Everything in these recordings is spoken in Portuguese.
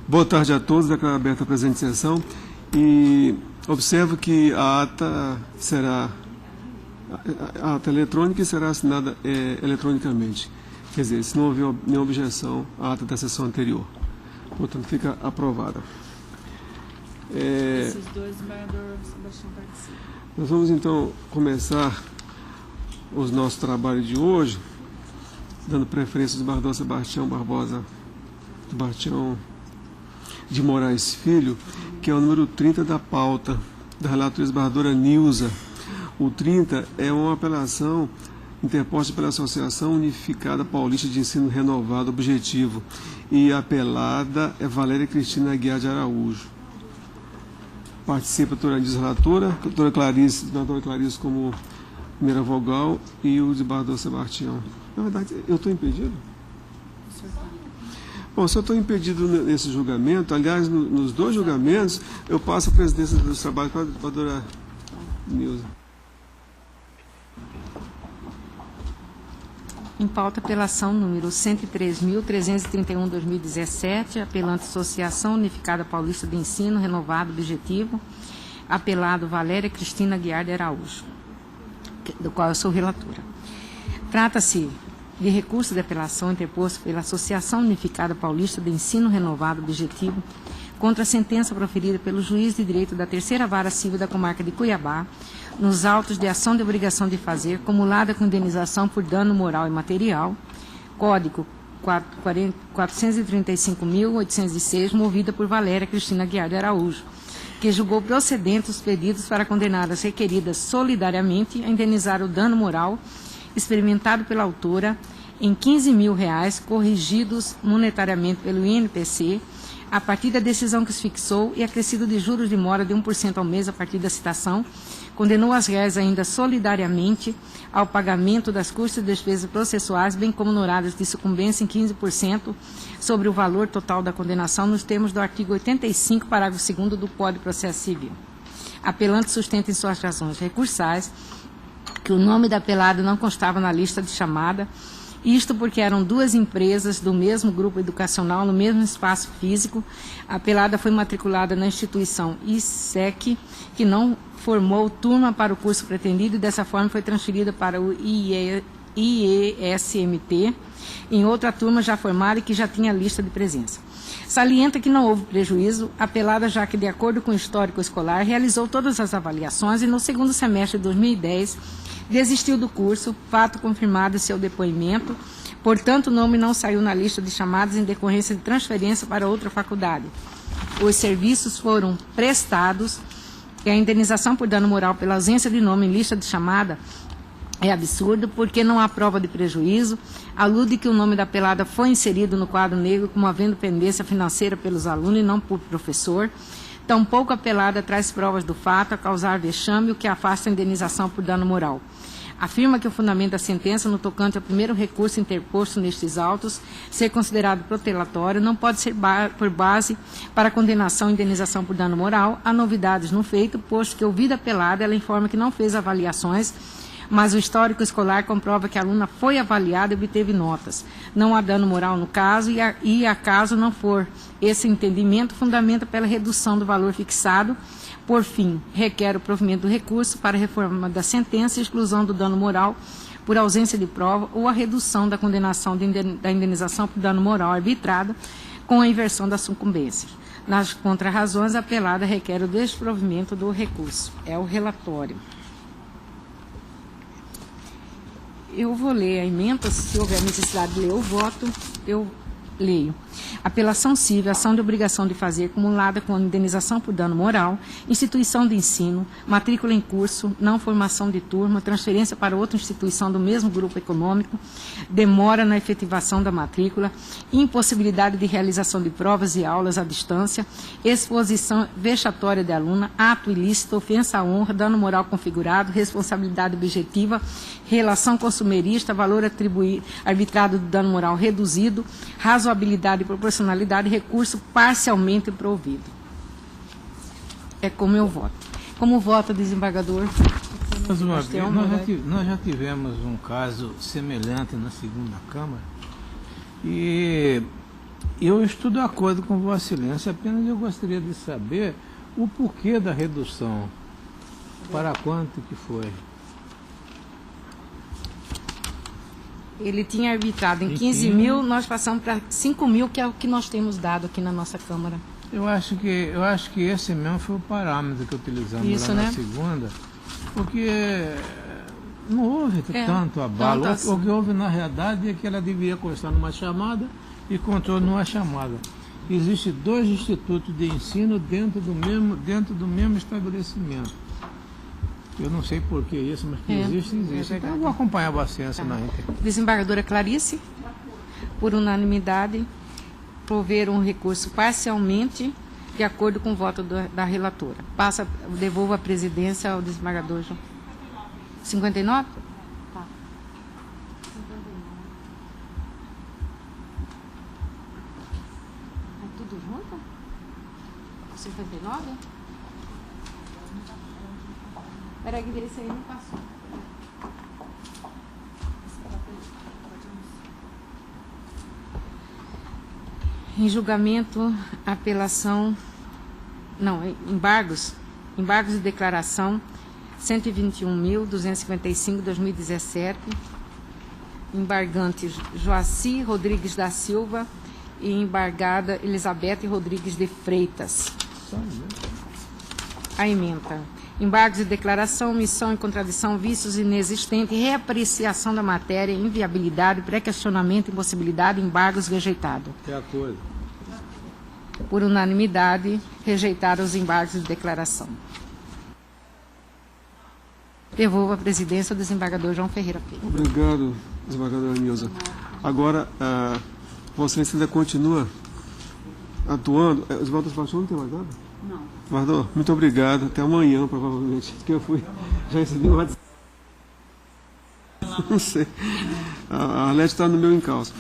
Boa tarde a todos, declaro aberta a presente sessão e observo que a ata eletrônica e será assinada eletronicamente. Quer dizer, se não houver nenhuma objeção à ata da sessão anterior. Portanto, fica aprovada. Esses dois, desembargador Sebastião participa. Nós vamos então começar os nossos trabalhos de hoje, dando preferência ao desembargador Sebastião Barbosa, Sebastião de Moraes Filho, que é o número 30 da pauta, da relatora desembargadora Nilza. O 30 é uma apelação interposta pela Associação Unificada Paulista de Ensino Renovado Objetivo, e a apelada é Valéria Cristina Aguiar de Araújo. Participa a doutora Nilza relatora, a doutora Clarice como primeira vogal e o desembargador Sebastião. Na verdade, eu estou impedido? Bom, se eu estou impedido nesse julgamento, aliás, nos dois julgamentos, eu passo a presidência dos trabalhos para a doutora Nilza. Em pauta, apelação número 103.331/2017, apelante Associação Unificada Paulista de Ensino Renovado Objetivo, apelado Valéria Cristina Aguiar de Araújo, do qual eu sou relatora. Trata-se de recurso de apelação interposto pela Associação Unificada Paulista de Ensino Renovado Objetivo contra a sentença proferida pelo juiz de direito da Terceira Vara Civil da Comarca de Cuiabá, nos autos de ação de obrigação de fazer, cumulada com indenização por dano moral e material, código 435.806, movida por Valéria Cristina Aguiar de Araújo, que julgou procedentes os pedidos para condenar as requeridas solidariamente a indenizar o dano moral experimentado pela autora em R$15.000, corrigidos monetariamente pelo INPC, a partir da decisão que os fixou e acrescido de juros de mora de 1% ao mês a partir da citação, condenou as réis ainda solidariamente ao pagamento das custas e despesas processuais, bem como honorários de sucumbência em 15% sobre o valor total da condenação, nos termos do artigo 85, parágrafo 2º do Código de Processo Civil. Apelante sustenta em suas razões recursais que o nome da apelada não constava na lista de chamada, isto porque eram duas empresas do mesmo grupo educacional no mesmo espaço físico. A apelada foi matriculada na instituição ISEC, que não formou turma para o curso pretendido e dessa forma foi transferida para o IESMT, em outra turma já formada e que já tinha lista de presença. Salienta que não houve prejuízo, apelada já que, de acordo com o histórico escolar, realizou todas as avaliações e no segundo semestre de 2010 desistiu do curso, fato confirmado em seu depoimento, portanto o nome não saiu na lista de chamadas em decorrência de transferência para outra faculdade. Os serviços foram prestados e a indenização por dano moral pela ausência de nome em lista de chamada é absurdo, porque não há prova de prejuízo, alude que o nome da apelada foi inserido no quadro negro como havendo pendência financeira pelos alunos e não por professor. Tampouco a apelada traz provas do fato a causar vexame, o que afasta a indenização por dano moral. Afirma que o fundamento da sentença no tocante ao primeiro recurso interposto nestes autos ser considerado protelatório não pode ser por base para condenação e indenização por dano moral. Há novidades no feito, posto que, ouvida a apelada, ela informa que não fez avaliações, mas o histórico escolar comprova que a aluna foi avaliada e obteve notas. Não há dano moral no caso e acaso não for esse entendimento, fundamenta pela redução do valor fixado. Por fim, requer o provimento do recurso para a reforma da sentença e exclusão do dano moral por ausência de prova ou a redução da condenação da indenização por dano moral arbitrada com a inversão da sucumbência. Nas contrarrazões, a apelada requer o desprovimento do recurso. É o relatório. Eu vou ler a emenda, se houver necessidade de ler o voto, eu leio. Apelação civil, ação de obrigação de fazer, cumulada com indenização por dano moral, instituição de ensino, matrícula em curso, não formação de turma, transferência para outra instituição do mesmo grupo econômico, demora na efetivação da matrícula, impossibilidade de realização de provas e aulas à distância, exposição vexatória de aluna, ato ilícito, ofensa à honra, dano moral configurado, responsabilidade objetiva, relação consumerista, valor arbitrado do dano moral reduzido, razoabilidade e proporcionalidade, recurso parcialmente provido. É como eu voto. Como vota o desembargador? Mas uma Nós vez, temos, nós já tivemos um caso semelhante na segunda Câmara e eu estou de acordo com Vossa Excelência, apenas eu gostaria de saber o porquê da redução, para quanto que foi. Ele tinha arbitrado em 15 mil, nós passamos para 5 mil, que é o que nós temos dado aqui na nossa Câmara. Eu acho que esse mesmo foi o parâmetro que utilizamos Isso, lá na né? segunda, porque não houve tanto abalo. tanto assim. O que houve na realidade é que ela deveria constar numa chamada e contou numa chamada. Existem 2 institutos de ensino dentro do mesmo estabelecimento. Eu não sei por que isso, mas que existe. verdade. Então eu vou acompanhar a ciência na íntegra. Desembargadora Clarice, por unanimidade, prover um recurso parcialmente de acordo com o voto da relatora. Devolvo a presidência ao desembargador João. 59? Tá. 59. É tudo junto? 59? Peraí, que esse aí não passou. Em julgamento, apelação, embargos de declaração 121.255/2017, embargante Joaci Rodrigues da Silva e embargada Elizabeth Rodrigues de Freitas. A ementa. Embargos de declaração, omissão e contradição, vícios inexistentes, reapreciação da matéria, inviabilidade, pré-questionamento, impossibilidade, embargos rejeitado. De acordo. Por unanimidade, rejeitaram os embargos de declaração. Devolvo a presidência ao desembargador João Ferreira Filho. Obrigado, desembargadora Nilza. Agora, Vossa Excelência ainda continua atuando. Os votos de não tem mais nada? Não. Desembargador, muito obrigado. Até amanhã, provavelmente. Que eu já recebi um WhatsApp. Não sei. A Arlete está no meu encalço.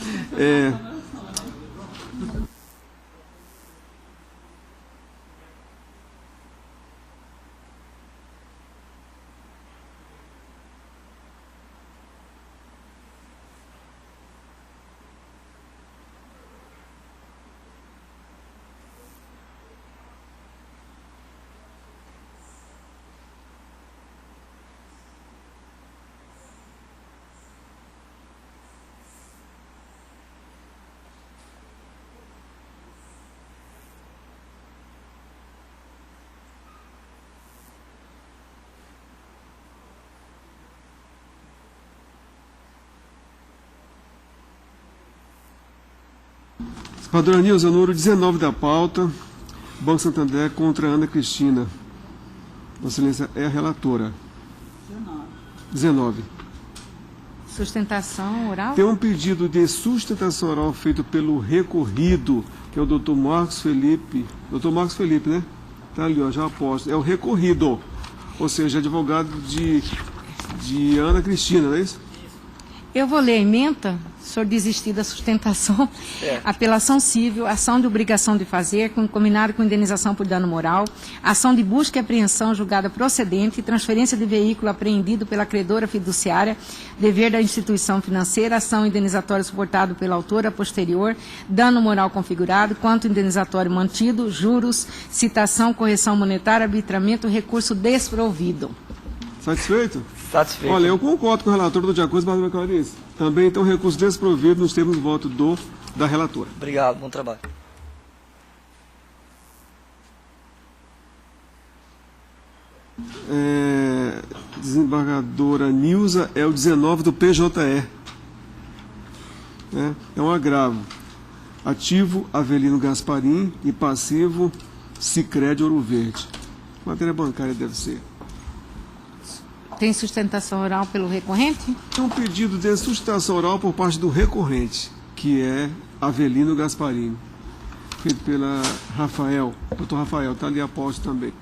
Desembargadora Nilza, número 19 da pauta, Banco Santander contra Ana Cristina. Vossa Excelência é a relatora. 19. Sustentação oral? Tem um pedido de sustentação oral feito pelo recorrido, que é o doutor Marcos Felipe. Doutor Marcos Felipe, né? Está ali, ó, já aposto. É o recorrido, ou seja, advogado de Ana Cristina, não é isso? Eu vou ler a ementa, o senhor desistir da sustentação, apelação civil, ação de obrigação de fazer, combinado com indenização por dano moral, ação de busca e apreensão julgada procedente, transferência de veículo apreendido pela credora fiduciária, dever da instituição financeira, ação indenizatória suportada pela autora posterior, dano moral configurado, quanto indenizatório mantido, juros, citação, correção monetária, arbitramento, recurso desprovido. Satisfeito? Satisfeito. Olha, eu concordo com o relator do de acordo, mas Clarice. Também tem um recurso desprovido nos termos de voto da relatora. Obrigado, bom trabalho. Desembargadora Nilza é o 19 do PJE. É um agravo. Ativo Avelino Gasparim e passivo Sicredi Ouro Verde. Matéria bancária deve ser. Tem sustentação oral pelo recorrente? Tem um pedido de sustentação oral por parte do recorrente, que é Avelino Gasparini, feito pela doutor Rafael, está ali a posto também.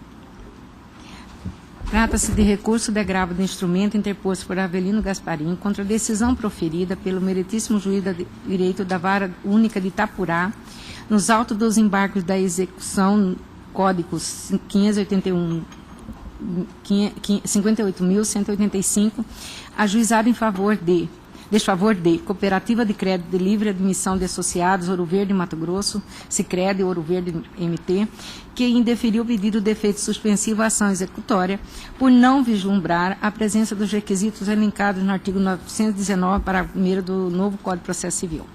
Trata-se de recurso de agravo de instrumento interposto por Avelino Gasparim contra a decisão proferida pelo meritíssimo juiz de direito da Vara Única de Itapurá, nos autos dos embargos da execução, códigos 581 58.185, ajuizado em favor de desfavor de Cooperativa de Crédito de Livre Admissão de Associados Ouro Verde Mato Grosso, Sicredi Ouro Verde MT, que indeferiu o pedido de efeito suspensivo à ação executória por não vislumbrar a presença dos requisitos elencados no artigo 919, parágrafo 1º do novo Código de Processo Civil.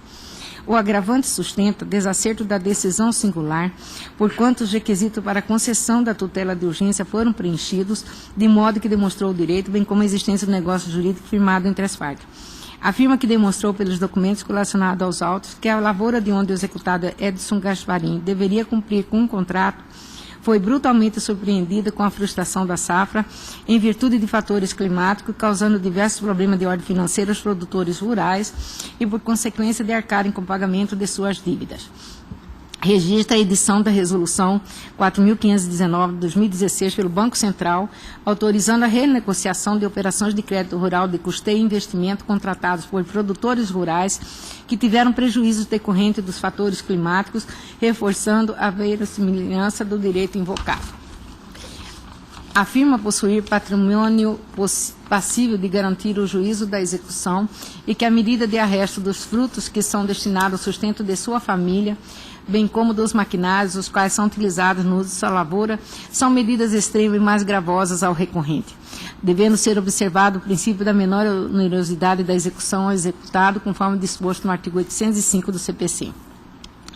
O agravante sustenta desacerto da decisão singular, porquanto os requisitos para a concessão da tutela de urgência foram preenchidos, de modo que demonstrou o direito, bem como a existência do negócio jurídico firmado entre as partes. Afirma que demonstrou pelos documentos relacionados aos autos que a lavoura de onde o executado Edson Gasparim deveria cumprir com um contrato foi brutalmente surpreendida com a frustração da safra em virtude de fatores climáticos, causando diversos problemas de ordem financeira aos produtores rurais e por consequência de arcarem com o pagamento de suas dívidas. Registra a edição da Resolução 4.519 de 2016 pelo Banco Central, autorizando a renegociação de operações de crédito rural de custeio e investimento contratados por produtores rurais que tiveram prejuízos decorrentes dos fatores climáticos, reforçando a verossimilhança do direito invocado. Afirma possuir patrimônio passível de garantir o juízo da execução e que a medida de arresto dos frutos que são destinados ao sustento de sua família, bem como dos maquinários, os quais são utilizados no uso de sua lavoura, são medidas extremas e mais gravosas ao recorrente, devendo ser observado o princípio da menor onerosidade da execução ao executado, conforme disposto no artigo 805 do CPC.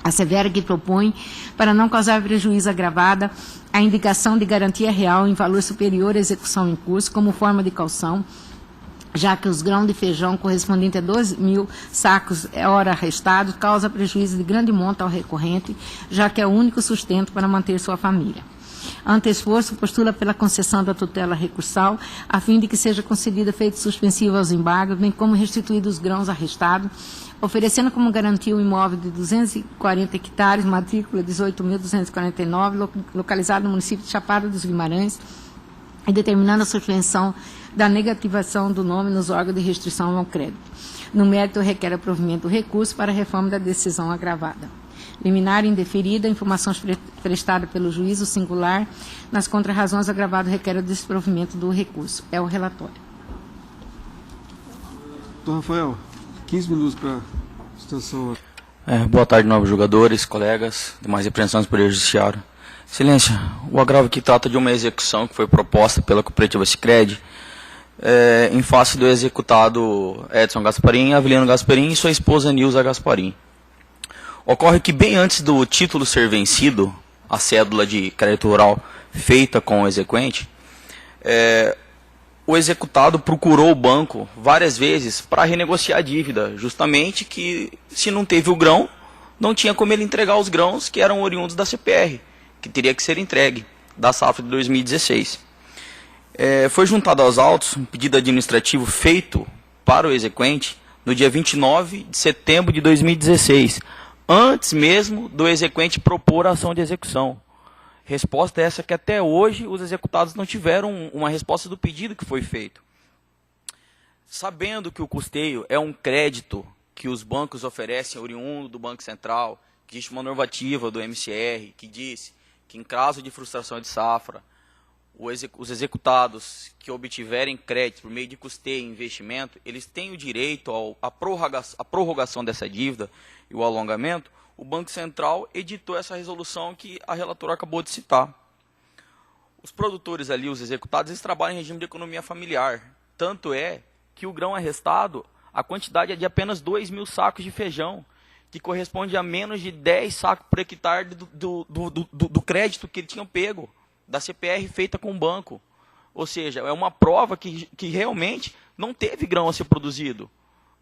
Assevera que propõe, para não causar prejuízo agravada, a indicação de garantia real em valor superior à execução em curso, como forma de caução, já que os grãos de feijão correspondentes a 2.000 sacos hora arrestados causa prejuízo de grande monta ao recorrente, já que é o único sustento para manter sua família. Ante esforço, postula pela concessão da tutela recursal, a fim de que seja concedido efeito suspensivo aos embargos, bem como restituídos os grãos arrestados, oferecendo como garantia o imóvel de 240 hectares, matrícula 18.249, localizado no município de Chapada dos Guimarães, e determinando a suspensão da negativação do nome nos órgãos de restrição ao crédito. No mérito, requer aprovimento do recurso para a reforma da decisão agravada. Liminar indeferida, informações prestadas pelo juízo singular, nas contrarrazões agravadas, requer o desprovimento do recurso. É o relatório. Doutor Rafael, 15 minutos para a situação. Boa tarde, novos jogadores, colegas, demais representantes do Poder Judiciário. Excelência, o agravo aqui trata de uma execução que foi proposta pela cooperativa Sicredi em face do executado Edson Gasparim, Avelino Gasparim e sua esposa Nilza Gasparim. Ocorre que bem antes do título ser vencido, a cédula de crédito rural feita com o exequente, o executado procurou o banco várias vezes para renegociar a dívida, justamente que se não teve o grão, não tinha como ele entregar os grãos que eram oriundos da CPR, que teria que ser entregue da safra de 2016. Foi juntado aos autos um pedido administrativo feito para o exequente no dia 29 de setembro de 2016, antes mesmo do exequente propor a ação de execução. Resposta essa que até hoje os executados não tiveram uma resposta do pedido que foi feito. Sabendo que o custeio é um crédito que os bancos oferecem oriundo do Banco Central, que existe uma normativa do MCR que diz que em caso de frustração de safra, os executados que obtiverem crédito por meio de custeio e investimento, eles têm o direito à prorrogação dessa dívida e o alongamento. O Banco Central editou essa resolução que a relatora acabou de citar. Os produtores ali, os executados, eles trabalham em regime de economia familiar. Tanto é que o grão arrestado, a quantidade é de apenas 2.000 sacos de feijão, que corresponde a menos de 10 sacos por hectare do crédito que eles tinham pego, da CPR feita com o banco. Ou seja, é uma prova que realmente não teve grão a ser produzido.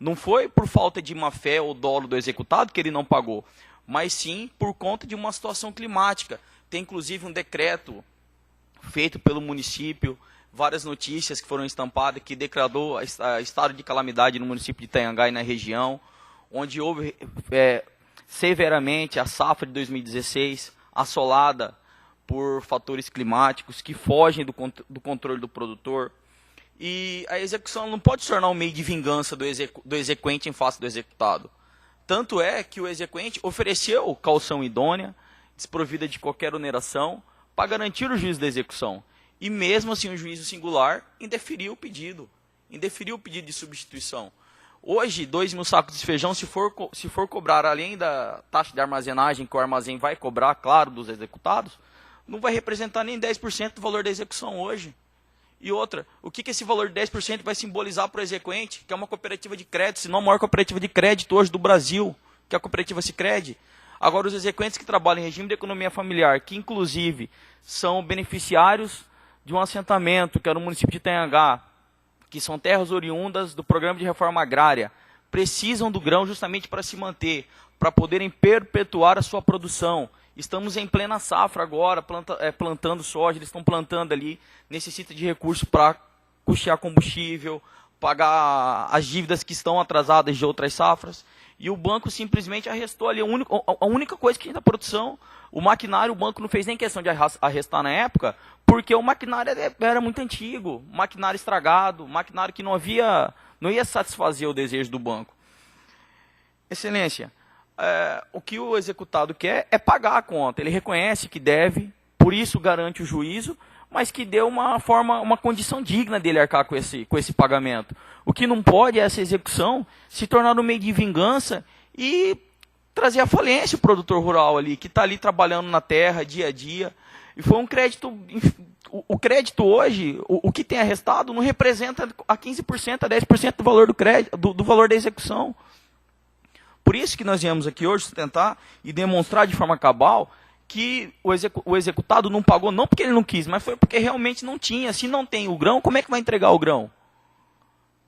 Não foi por falta de má fé ou dolo do executado que ele não pagou, mas sim por conta de uma situação climática. Tem inclusive um decreto feito pelo município, várias notícias que foram estampadas que declarou estado de calamidade no município de Itanhangai e na região, onde houve severamente a safra de 2016 assolada por fatores climáticos que fogem do controle do produtor. E a execução não pode se tornar um meio de vingança do exequente em face do executado. Tanto é que o exequente ofereceu caução idônea, desprovida de qualquer oneração, para garantir o juízo da execução. E mesmo assim o juízo singular indeferiu o pedido de substituição. Hoje, 2.000 sacos de feijão, se for cobrar além da taxa de armazenagem que o armazém vai cobrar, claro, dos executados, não vai representar nem 10% do valor da execução hoje. E outra, o que esse valor de 10% vai simbolizar para o exequente, que é uma cooperativa de crédito, se não a maior cooperativa de crédito hoje do Brasil, que é a cooperativa Sicredi. Agora, os exequentes que trabalham em regime de economia familiar, que inclusive são beneficiários de um assentamento, que era no município de Itanhangá, que são terras oriundas do programa de reforma agrária, precisam do grão justamente para se manter, para poderem perpetuar a sua produção. Estamos em plena safra agora, plantando soja, eles estão plantando ali, necessita de recursos para custear combustível, pagar as dívidas que estão atrasadas de outras safras. E o banco simplesmente arrestou ali a única coisa que tinha da produção. O maquinário, o banco não fez nem questão de arrestar na época, porque o maquinário era muito antigo, maquinário estragado, maquinário que não ia satisfazer o desejo do banco. Excelência, o que o executado quer é pagar a conta. Ele reconhece que deve, por isso garante o juízo, mas que deu uma condição digna dele arcar com esse pagamento. O que não pode é essa execução se tornar um meio de vingança e trazer à falência o produtor rural ali, que está ali trabalhando na terra dia a dia. E foi um crédito. O crédito hoje, o que tem arrestado, não representa a 15%, a 10% do valor do crédito, do valor da execução. Por isso que nós viemos aqui hoje sustentar e demonstrar de forma cabal que o executado não pagou, não porque ele não quis, mas foi porque realmente não tinha. Se não tem o grão, como é que vai entregar o grão?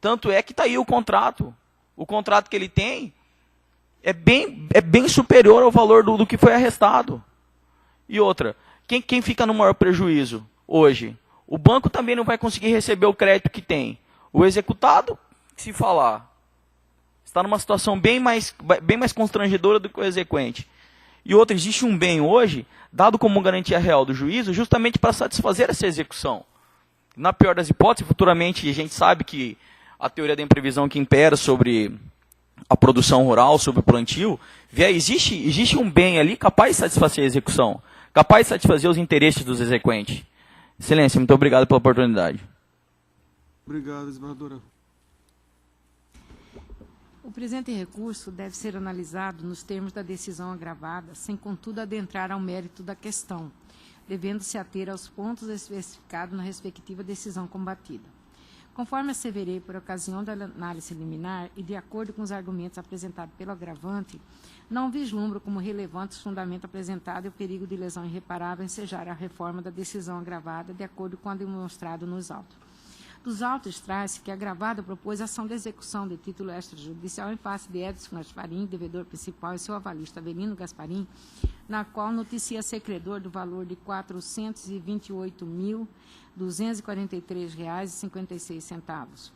Tanto é que está aí o contrato. O contrato que ele tem é bem superior ao valor do que foi arrestado. E outra, quem fica no maior prejuízo hoje? O banco também não vai conseguir receber o crédito que tem. O executado, se falar, está numa situação bem mais constrangedora do que o exequente. E outra, existe um bem hoje, dado como garantia real do juízo, justamente para satisfazer essa execução. Na pior das hipóteses, futuramente, a gente sabe que a teoria da imprevisão que impera sobre a produção rural, sobre o plantio, existe um bem ali capaz de satisfazer a execução, capaz de satisfazer os interesses dos exequentes. Excelência, muito obrigado pela oportunidade. Obrigado, desembargadora. O presente recurso deve ser analisado nos termos da decisão agravada, sem, contudo, adentrar ao mérito da questão, devendo-se ater aos pontos especificados na respectiva decisão combatida. Conforme asseverei por ocasião da análise liminar e de acordo com os argumentos apresentados pelo agravante, não vislumbro como relevante o fundamento apresentado e o perigo de lesão irreparável ensejar a reforma da decisão agravada, de acordo com a demonstrado nos autos. Dos autos traz-se que a agravada propôs ação de execução de título extrajudicial em face de Edson Gasparim, devedor principal, e seu avalista Avelino Gasparim, na qual noticia ser credor do valor de R$ 428.243,56,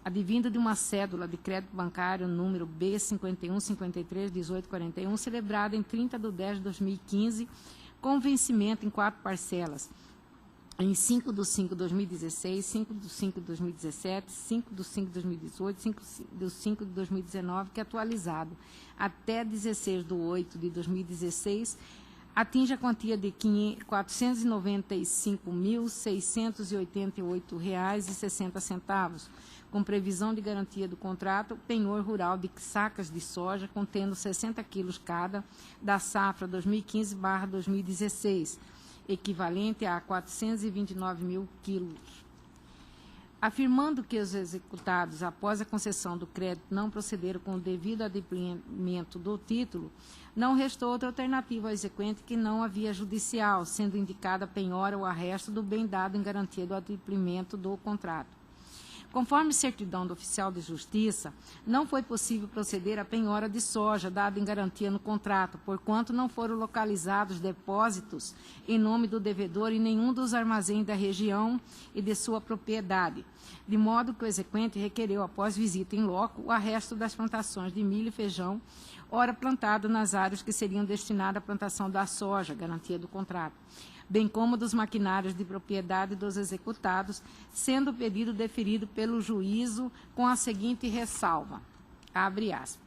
advindo de uma cédula de crédito bancário número B51531841, celebrada em 30/10/2015, com vencimento em 4 parcelas, em 5/5/2016, 5/5/2017, 5/5/2018, 5/5/2019, que atualizado até 16/8/2016, atinge a quantia de R$ 495.688,60, com previsão de garantia do contrato, penhor rural de sacas de soja, contendo 60 quilos cada, da safra 2015/2016, equivalente a 429 mil quilos. Afirmando que os executados, após a concessão do crédito, não procederam com o devido adimplemento do título, não restou outra alternativa ao exequente que não a via judicial, sendo indicada a penhora ou arresto do bem dado em garantia do adimplemento do contrato. Conforme certidão do oficial de justiça, não foi possível proceder à penhora de soja dada em garantia no contrato, porquanto não foram localizados depósitos em nome do devedor em nenhum dos armazéns da região e de sua propriedade, de modo que o exequente requereu, após visita em loco, o arresto das plantações de milho e feijão, ora plantado nas áreas que seriam destinadas à plantação da soja, garantia do contrato, bem como dos maquinários de propriedade dos executados, sendo o pedido deferido pelo juízo com a seguinte ressalva, abre aspas,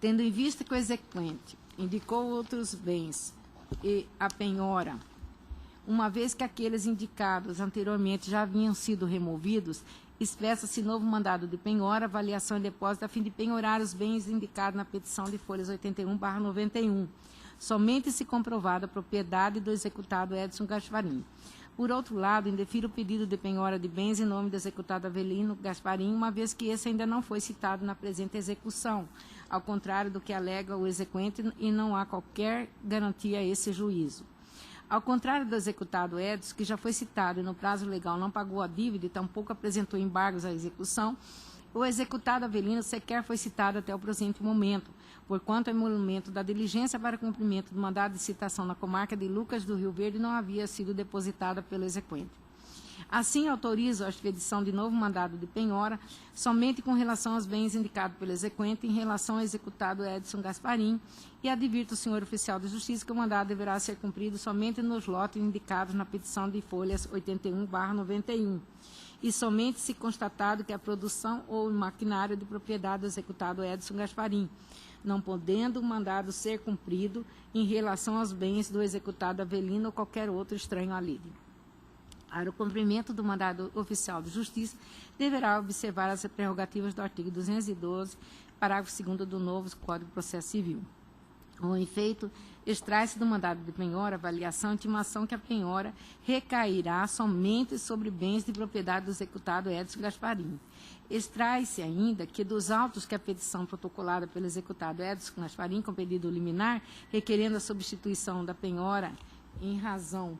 tendo em vista que o exequente indicou outros bens e a penhora Uma vez que aqueles indicados anteriormente já haviam sido removidos, expressa-se novo mandado de penhora, avaliação e depósito a fim de penhorar os bens indicados na petição de folhas 81/91, somente se comprovada a propriedade do executado Edson Gasparim. Por outro lado, indefiro o pedido de penhora de bens em nome do executado Avelino Gasparim, uma vez que esse ainda não foi citado na presente execução, ao contrário do que alega o exequente, e não há qualquer garantia a esse juízo. Ao contrário do executado Edson, que já foi citado e no prazo legal não pagou a dívida e tampouco apresentou embargos à execução, o executado Avelino sequer foi citado até o presente momento, porquanto o emolumento da diligência para cumprimento do mandado de citação na comarca de Lucas do Rio Verde não havia sido depositada pelo exequente. Assim, autorizo a expedição de novo mandado de penhora somente com relação aos bens indicados pelo exequente em relação ao executado Edson Gasparim e advirto o senhor oficial de justiça que o mandado deverá ser cumprido somente nos lotes indicados na petição de folhas 81/91 e somente se constatado que a produção ou o maquinário de propriedade do executado Edson Gasparim, não podendo o mandado ser cumprido em relação aos bens do executado Avelino ou qualquer outro estranho à lide. Para o cumprimento do mandado oficial de justiça, deverá observar as prerrogativas do artigo 212, parágrafo 2º do novo Código de Processo Civil. Com efeito, extrai-se do mandado de penhora, avaliação e intimação que a penhora recairá somente sobre bens de propriedade do executado Edson Gasparim. Extrai-se ainda que dos autos que a petição protocolada pelo executado Edson Gasparim com pedido liminar, requerendo a substituição da penhora em razão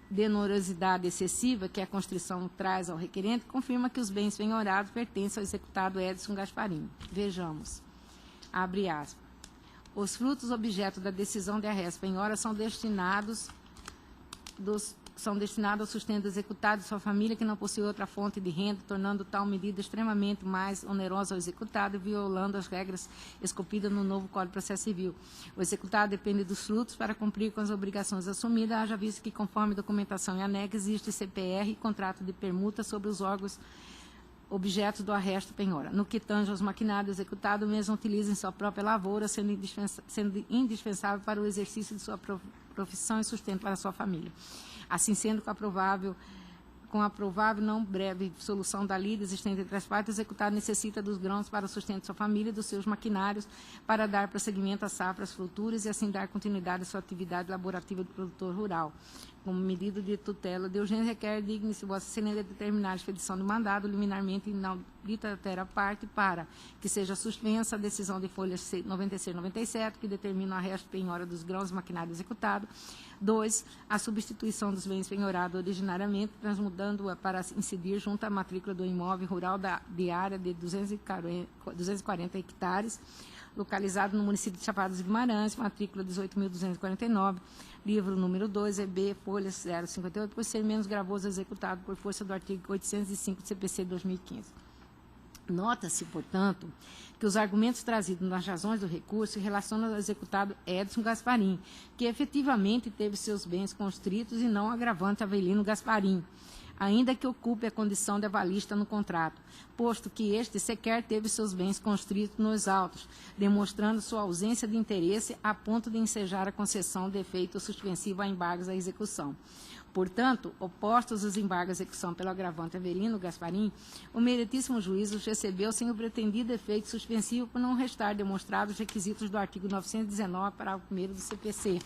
de onorosidade excessiva que a Constituição traz ao requerente, confirma que os bens penhorados pertencem ao executado Edson Gasparim. Vejamos. Abre aspas. Os frutos objeto da decisão de arresto penhora são destinados ao sustento do executado e sua família que não possui outra fonte de renda, tornando tal medida extremamente mais onerosa ao executado e violando as regras esculpidas no novo Código de Processo Civil. O executado depende dos frutos para cumprir com as obrigações assumidas, haja visto que, conforme documentação e anexo, existe CPR e contrato de permuta sobre os órgãos objetos do arresto penhora. No que tange aos maquinários, o executado mesmo utiliza em sua própria lavoura, sendo indispensável para o exercício de sua profissão e sustento para a sua família. Assim sendo, com a provável não breve solução da lide existente entre as partes, o executado necessita dos grãos para o sustento de sua família e dos seus maquinários para dar prosseguimento às safras futuras e assim dar continuidade à sua atividade laborativa do produtor rural. Como medida de tutela de urgência, requer digne-se Vossa Excelência determinar a expedição do mandado liminarmente na dita parte para que seja suspensa a decisão de folhas 96 e 97, que determina o arresto penhora dos grãos e maquinário executado. 2. A substituição dos bens penhorados originariamente, transmudando-a para incidir junto à matrícula do imóvel rural de área de 240 hectares, localizado no município de Chapada dos Guimarães, matrícula 18.249, livro número 2, EB, folha 058, por ser menos gravoso executado por força do artigo 805 do CPC de 2015. Nota-se, portanto, que os argumentos trazidos nas razões do recurso relacionam ao executado Edson Gasparim, que efetivamente teve seus bens constritos e não agravante Avelino Gasparim, ainda que ocupe a condição de avalista no contrato, posto que este sequer teve seus bens constritos nos autos, demonstrando sua ausência de interesse a ponto de ensejar a concessão de efeito suspensivo a embargos à execução. Portanto, opostos os embargos à execução pelo agravante Avelino Gasparim, o meritíssimo juiz os recebeu sem o pretendido efeito suspensivo por não restar demonstrados os requisitos do artigo 919, parágrafo 1º do CPC.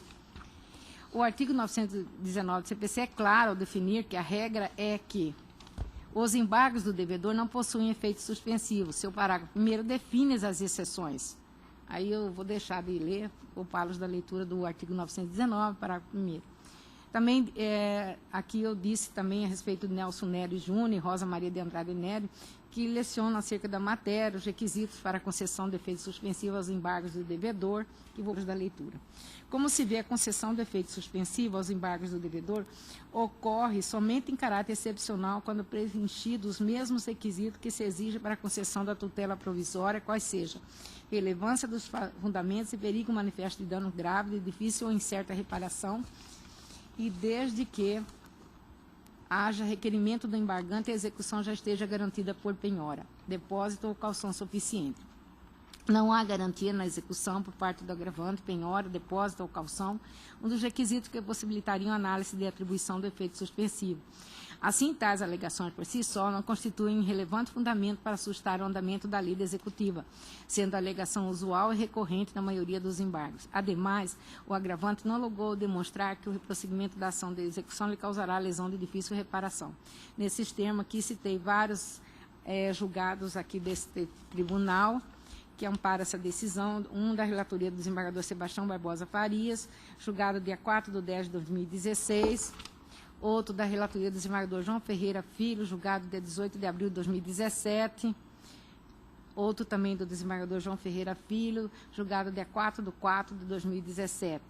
O artigo 919 do CPC é claro ao definir que a regra é que os embargos do devedor não possuem efeito suspensivo. Seu parágrafo 1º define as exceções. Aí eu vou deixar de ler, poupá-los da leitura do artigo 919, parágrafo 1º. Também, aqui eu disse também a respeito de Nelson Nery Júnior e Rosa Maria de Andrade Nery, que lecionam acerca da matéria, os requisitos para a concessão de efeito suspensivo aos embargos do devedor, que vou da leitura. Como se vê, a concessão de efeito suspensivo aos embargos do devedor ocorre somente em caráter excepcional quando preenchidos os mesmos requisitos que se exige para a concessão da tutela provisória, quais sejam relevância dos fundamentos e perigo manifesto de dano grave, de difícil ou incerta reparação, e desde que haja requerimento do embargante e a execução já esteja garantida por penhora, depósito ou calção suficiente. Não há garantia na execução por parte do agravante, penhora, depósito ou calção, um dos requisitos que possibilitariam a análise de atribuição do efeito suspensivo. Assim, tais alegações por si só não constituem relevante fundamento para sustar o andamento da lida executiva, sendo a alegação usual e recorrente na maioria dos embargos. Ademais, o agravante não logrou demonstrar que o prosseguimento da ação de execução lhe causará lesão de difícil reparação. Nesses termos aqui, citei vários julgados aqui deste tribunal, que ampara essa decisão, um da relatoria do desembargador Sebastião Barbosa Farias, julgado dia 4/10/2016, outro da relatoria do desembargador João Ferreira Filho, julgado dia 18 de abril de 2017, outro também do desembargador João Ferreira Filho, julgado dia 4/4/2017.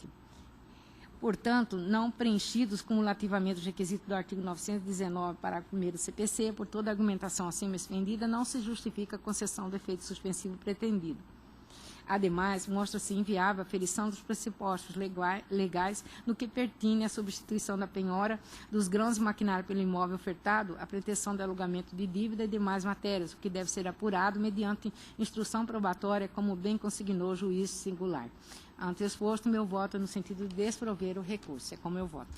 Portanto, não preenchidos cumulativamente os requisitos do artigo 919, parágrafo 1º do CPC, por toda argumentação acima expendida, não se justifica a concessão do efeito suspensivo pretendido. Ademais, mostra-se inviável a aferição dos pressupostos legais no que pertine à substituição da penhora dos grãos de maquinário pelo imóvel ofertado, a pretensão de alugamento de dívida e demais matérias, o que deve ser apurado mediante instrução probatória, como bem consignou o juiz singular. Ante exposto, meu voto é no sentido de desprover o recurso. É como eu voto.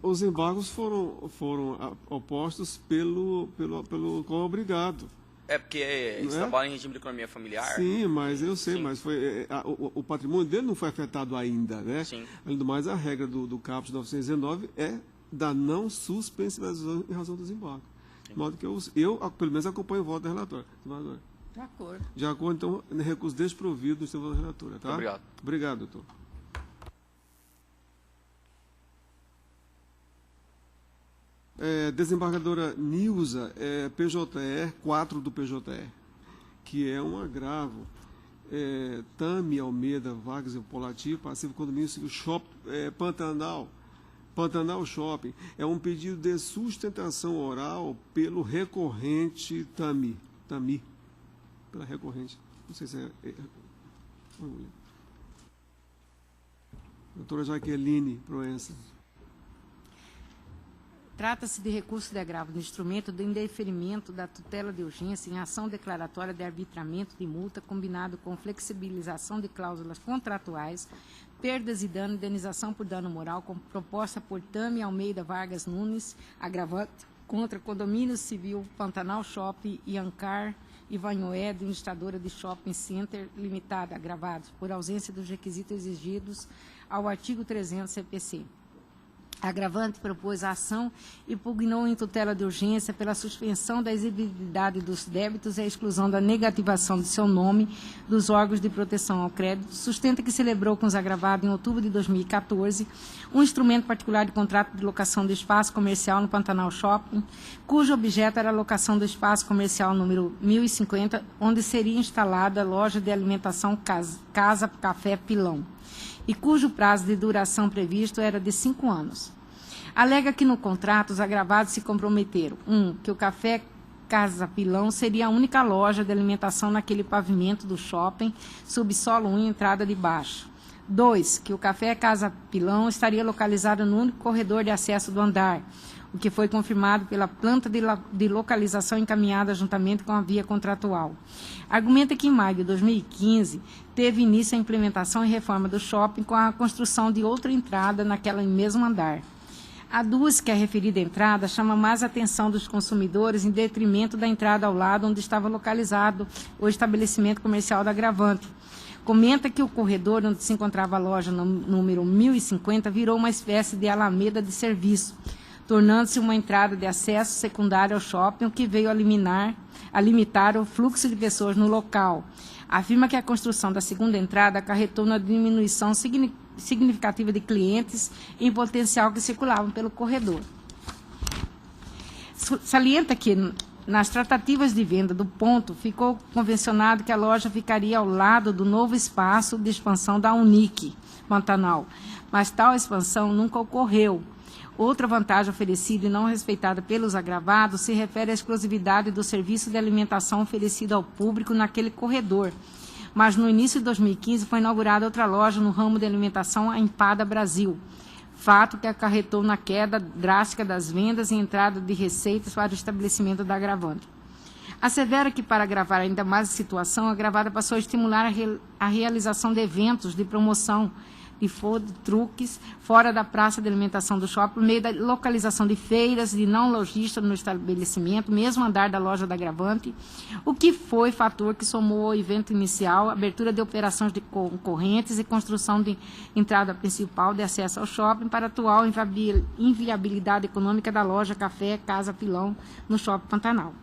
Os embargos foram opostos pelo obrigado. É porque eles trabalham em regime de economia familiar. Sim, mas eu sei, Sim. mas o patrimônio dele não foi afetado ainda, né? Sim. Além do mais, a regra do caput 919 é da não suspensibilização em razão dos embargos. De modo que eu, pelo menos, acompanho o voto da relatora. De acordo. De acordo, então, recurso desprovido no seu voto da relatora, tá? Obrigado. Obrigado, doutor. Desembargadora Nilza, PJE 4 do PJE, que é um agravo. Tami Almeida Vargas Polati, passivo condomínio civil Shopping Pantanal Shopping. É um pedido de sustentação oral pelo recorrente Tami. Pela recorrente. Não sei se doutora Jaqueline Proença. Trata-se de recurso de agravo do instrumento do indeferimento da tutela de urgência em ação declaratória de arbitramento de multa combinado com flexibilização de cláusulas contratuais, perdas e dano, indenização por dano moral, como proposta por Tami Almeida Vargas Nunes, agravante contra Condomínio Civil Pantanal Shopping e Ancar Ivanhoé, administradora de Shopping Center Limitada, agravados por ausência dos requisitos exigidos ao artigo 300 CPC. Agravante propôs a ação e pugnou em tutela de urgência pela suspensão da exigibilidade dos débitos e a exclusão da negativação de seu nome dos órgãos de proteção ao crédito. Sustenta que celebrou com os agravados em outubro de 2014 um instrumento particular de contrato de locação de espaço comercial no Pantanal Shopping, cujo objeto era a locação do espaço comercial número 1050, onde seria instalada a loja de alimentação Casa Café Pilão, e cujo prazo de duração previsto era de 5 anos. Alega que no contrato os agravados se comprometeram: 1. Que o Café Casa Pilão seria a única loja de alimentação naquele pavimento do shopping, subsolo 1 e entrada de baixo. 2. Que o Café Casa Pilão estaria localizado no único corredor de acesso do andar, o que foi confirmado pela planta de localização encaminhada juntamente com a via contratual. Argumenta que em maio de 2015 teve início a implementação e reforma do shopping com a construção de outra entrada naquele mesmo andar. Aduz que a referida entrada chama mais a atenção dos consumidores em detrimento da entrada ao lado onde estava localizado o estabelecimento comercial da agravante. Comenta que o corredor onde se encontrava a loja número 1050 virou uma espécie de alameda de serviço, tornando-se uma entrada de acesso secundária ao shopping, o que veio a limitar o fluxo de pessoas no local. Afirma que a construção da segunda entrada acarretou na diminuição significativa de clientes em potencial que circulavam pelo corredor. Salienta que, nas tratativas de venda do ponto, ficou convencionado que a loja ficaria ao lado do novo espaço de expansão da Unic Pantanal, mas tal expansão nunca ocorreu. Outra vantagem oferecida e não respeitada pelos agravados se refere à exclusividade do serviço de alimentação oferecido ao público naquele corredor. Mas no início de 2015 foi inaugurada outra loja no ramo de alimentação, a Empada Brasil, fato que acarretou na queda drástica das vendas e entrada de receitas para o estabelecimento da agravante. Assevera que, para agravar ainda mais a situação, a gravata passou a estimular a realização de eventos de promoção de food trucks fora da praça de alimentação do shopping, por meio da localização de feiras de não lojista no estabelecimento, mesmo andar da loja da agravante, o que foi fator que somou ao evento inicial, abertura de operações de concorrentes e construção de entrada principal de acesso ao shopping para a atual inviabilidade econômica da loja Café Casa Pilão no Shopping Pantanal.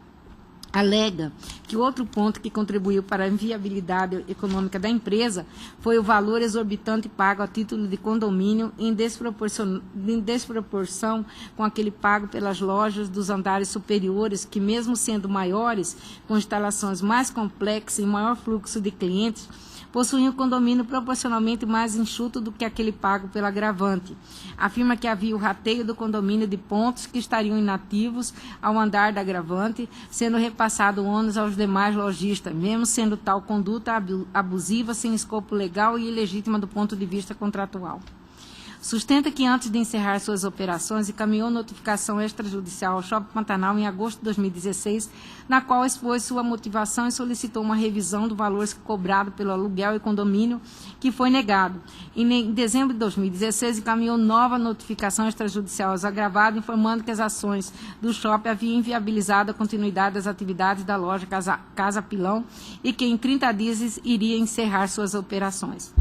Alega que outro ponto que contribuiu para a inviabilidade econômica da empresa foi o valor exorbitante pago a título de condomínio em desproporção com aquele pago pelas lojas dos andares superiores, que mesmo sendo maiores, com instalações mais complexas e maior fluxo de clientes, possuíam um condomínio proporcionalmente mais enxuto do que aquele pago pela agravante. Afirma que havia o rateio do condomínio de pontos que estariam inativos ao andar da agravante, sendo repassado o ônus aos demais lojistas, mesmo sendo tal conduta abusiva, sem escopo legal e ilegítima do ponto de vista contratual. Sustenta que antes de encerrar suas operações, encaminhou notificação extrajudicial ao Shopping Pantanal em agosto de 2016, na qual expôs sua motivação e solicitou uma revisão do valor cobrado pelo aluguel e condomínio, que foi negado. E em dezembro de 2016, encaminhou nova notificação extrajudicial aos agravados, informando que as ações do shopping haviam inviabilizado a continuidade das atividades da loja Casa Pilão e que em 30 dias iria encerrar suas operações.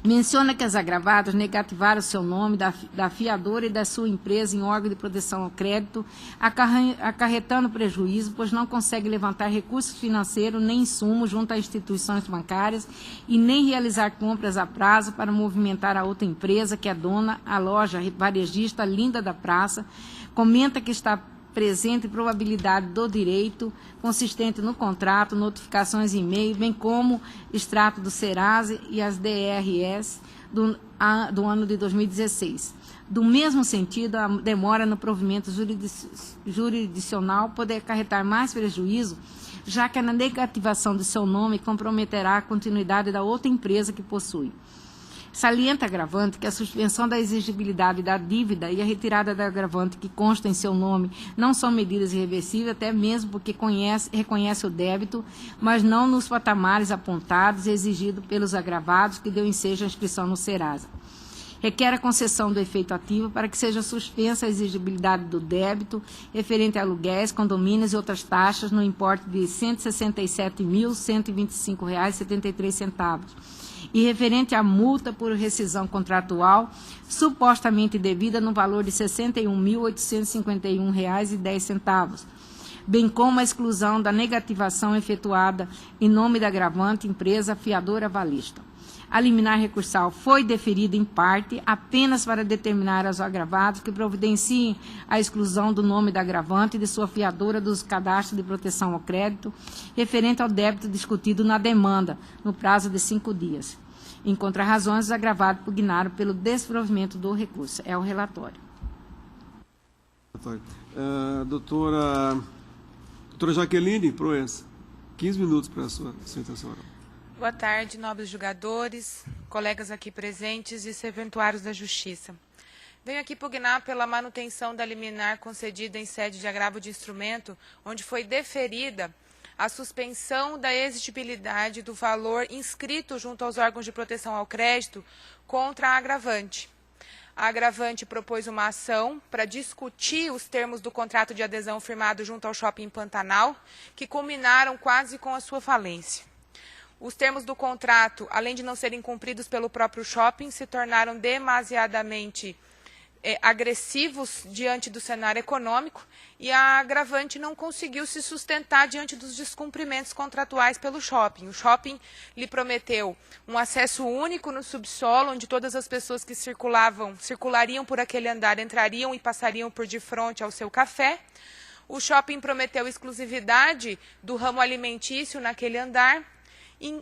Menciona que as agravadas negativaram seu nome da fiadora e da sua empresa em órgão de proteção ao crédito, acarretando prejuízo, pois não consegue levantar recursos financeiros nem insumos junto a instituições bancárias e nem realizar compras a prazo para movimentar a outra empresa, que é dona, a loja varejista Linda da Praça. Comenta que está presente probabilidade do direito consistente no contrato, notificações e e-mail, bem como extrato do Serasa e as DRS do ano de 2016. Do mesmo sentido, a demora no provimento jurisdicional pode acarretar mais prejuízo, já que a negativação de seu nome comprometerá a continuidade da outra empresa que possui. Salienta agravante que a suspensão da exigibilidade da dívida e a retirada da agravante que consta em seu nome não são medidas irreversíveis, até mesmo porque reconhece o débito, mas não nos patamares apontados e exigidos pelos agravados que deu ensejo à inscrição no Serasa. Requer a concessão do efeito ativo para que seja suspensa a exigibilidade do débito referente a aluguéis, condomínios e outras taxas no importe de R$ 167.125,73. E referente à multa por rescisão contratual, supostamente devida no valor de R$ 61.851,10, bem como a exclusão da negativação efetuada em nome da agravante empresa fiadora avalista. A liminar recursal foi deferida em parte apenas para determinar aos agravados que providenciem a exclusão do nome da agravante e de sua fiadora dos cadastros de proteção ao crédito, referente ao débito discutido na demanda, no prazo de 5 dias. Em contrarrazões, os agravados pugnaram pelo desprovimento do recurso. É o relatório. Doutora Jaqueline Proença, 15 minutos para a sua sustentação oral. Boa tarde, nobres julgadores, colegas aqui presentes e serventuários da Justiça. Venho aqui pugnar pela manutenção da liminar concedida em sede de agravo de instrumento, onde foi deferida a suspensão da exigibilidade do valor inscrito junto aos órgãos de proteção ao crédito contra a agravante. A agravante propôs uma ação para discutir os termos do contrato de adesão firmado junto ao Shopping Pantanal, que culminaram quase com a sua falência. Os termos do contrato, além de não serem cumpridos pelo próprio shopping, se tornaram demasiadamente agressivos diante do cenário econômico e a agravante não conseguiu se sustentar diante dos descumprimentos contratuais pelo shopping. O shopping lhe prometeu um acesso único no subsolo, onde todas as pessoas que circulariam por aquele andar entrariam e passariam por de frente ao seu café. O shopping prometeu exclusividade do ramo alimentício naquele andar,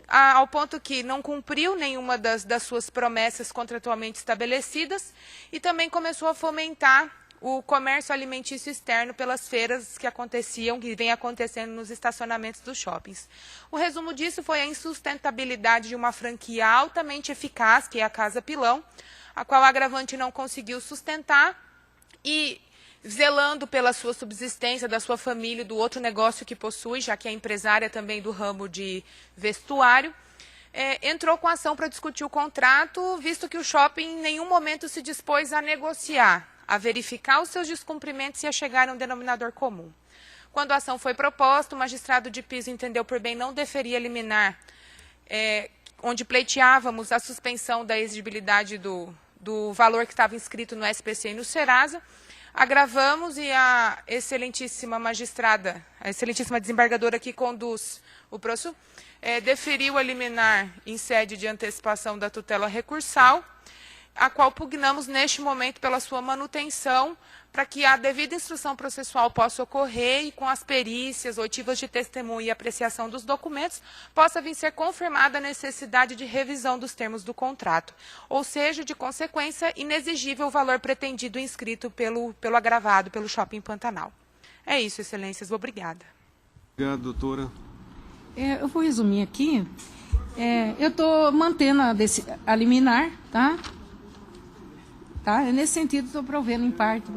ao ponto que não cumpriu nenhuma das suas promessas contratualmente estabelecidas e também começou a fomentar o comércio alimentício externo pelas feiras que vem acontecendo nos estacionamentos dos shoppings. O resumo disso foi a insustentabilidade de uma franquia altamente eficaz, que é a Casa Pilão, a qual a agravante não conseguiu sustentar e zelando pela sua subsistência, da sua família, do outro negócio que possui, já que é empresária também do ramo de vestuário, entrou com ação para discutir o contrato, visto que o shopping em nenhum momento se dispôs a negociar, a verificar os seus descumprimentos e a chegar a um denominador comum. Quando a ação foi proposta, o magistrado de piso entendeu por bem não deferir a liminar, onde pleiteávamos a suspensão da exigibilidade do valor que estava inscrito no SPC e no Serasa. Agravamos e a excelentíssima magistrada, a excelentíssima desembargadora que conduz o processo, deferiu a liminar em sede de antecipação da tutela recursal, a qual pugnamos neste momento pela sua manutenção, para que a devida instrução processual possa ocorrer e com as perícias, oitivas de testemunho e apreciação dos documentos, possa vir ser confirmada a necessidade de revisão dos termos do contrato, ou seja, de consequência, inexigível o valor pretendido e inscrito pelo agravado, pelo Shopping Pantanal. É isso, excelências. Obrigada. Obrigado, doutora. Eu vou resumir aqui. Eu estou mantendo a liminar, tá? Nesse sentido, estou provendo em parte.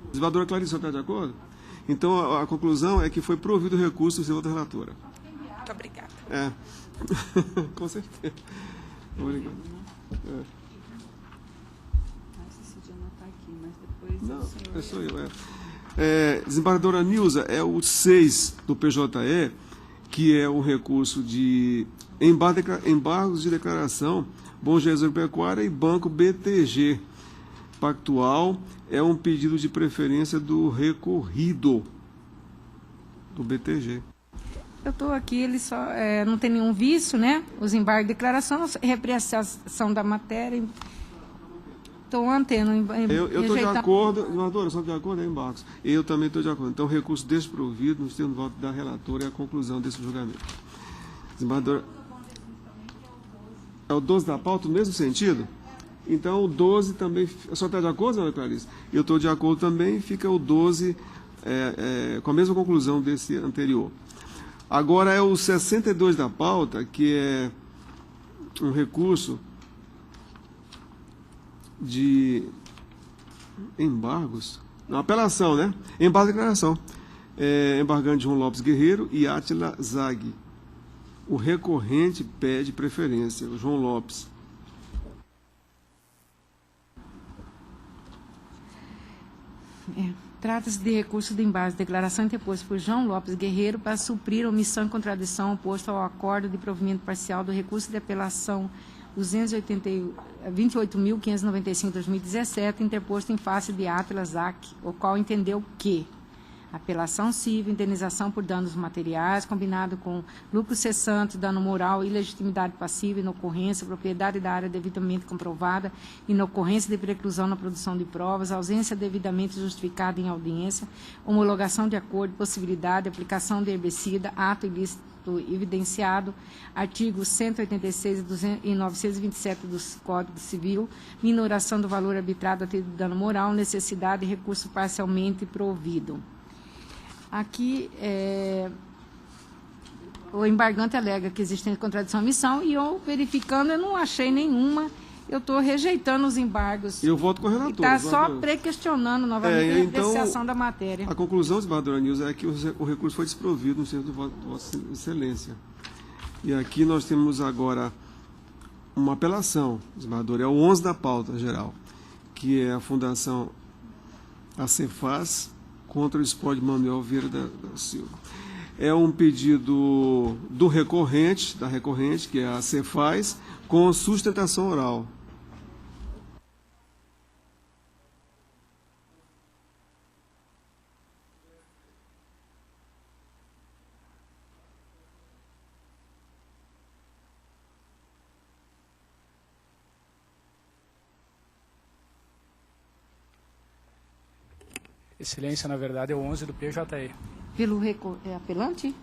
Desembargadora Clarice, você está de acordo? Então, a conclusão é que foi provido o recurso do seu outra relatora. Muito obrigada. Com certeza. Obrigado. Não, sou eu. Desembargadora Nilza, é o 6 do PJE, que é o recurso de embargos de declaração, Bom Jesus Agropecuária e Banco BTG Pactual. É um pedido de preferência do recorrido do BTG. Eu estou aqui, ele só não tem nenhum vício, né? Os embargos de declaração, repreciação da matéria. Estou mantendo. Eu estou de acordo, desembargadora, só de acordo, embargos. Eu também estou de acordo. Então, recurso desprovido, nos termos do voto da relatora, é a conclusão desse julgamento. Desembargadora, é o 12 da pauta, no mesmo sentido? Então, o 12 também... A senhora está de acordo, senhora Clarice? Eu estou de acordo também, fica o 12 com a mesma conclusão desse anterior. Agora é o 62 da pauta, que é um recurso de embargos, não, apelação, né? Embargo de declaração. Embargante João Lopes Guerreiro e Átila Zag. O recorrente pede preferência, o João Lopes. Trata-se de recurso de embargo de declaração interposto por João Lopes Guerreiro para suprir omissão e contradição oposta ao acordo de provimento parcial do recurso de apelação 28.595/2017, interposto em face de Átila Zag, o qual entendeu que apelação civil, indenização por danos materiais, combinado com lucro cessante, dano moral, ilegitimidade passiva, inocorrência, propriedade da área devidamente comprovada, inocorrência de preclusão na produção de provas, ausência devidamente justificada em audiência, homologação de acordo, possibilidade, aplicação de herbicida, ato ilícito evidenciado, artigos 186 e 927 do Código Civil, minoração do valor arbitrado a título de dano moral, necessidade de recurso parcialmente provido. Aqui, o embargante alega que existe contradição à omissão e eu, verificando, eu não achei nenhuma. Eu estou rejeitando os embargos. Eu voto com o relator. Está só pré-questionando novamente a apreciação da matéria. A conclusão, desembargadora Nilza, é que o recurso foi desprovido no centro do voto de Vossa Excelência. E aqui nós temos agora uma apelação, desembargadora, é o 11 da pauta geral, que é a Fundação Acefaz contra o Espólio Manuel Vieira da Silva. É um pedido do recorrente, da recorrente, que é a Acefaz, com sustentação oral. Excelência, na verdade, é o 11 do PJE. Pelo apelante?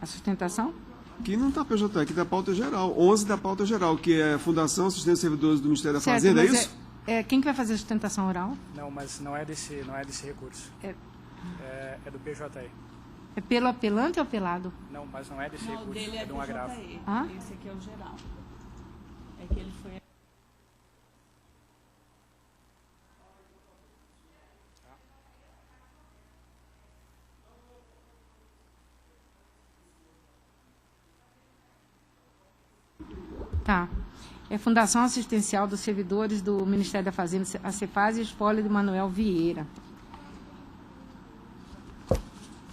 A sustentação? Aqui não está PJE, aqui está a pauta geral. 11 da pauta geral, que é Fundação Assistência Servidores do Ministério da Certo, Fazenda, é mas isso? Quem que vai fazer a sustentação oral? Não, mas não é desse recurso. É do PJE. É pelo apelante ou apelado? Não, mas não é desse recurso, é de um agravo. Ah? Esse aqui é o geral. É que ele foi... Tá. É Fundação Assistencial dos Servidores do Ministério da Fazenda, a Cefaz, e espólio de Manuel Vieira.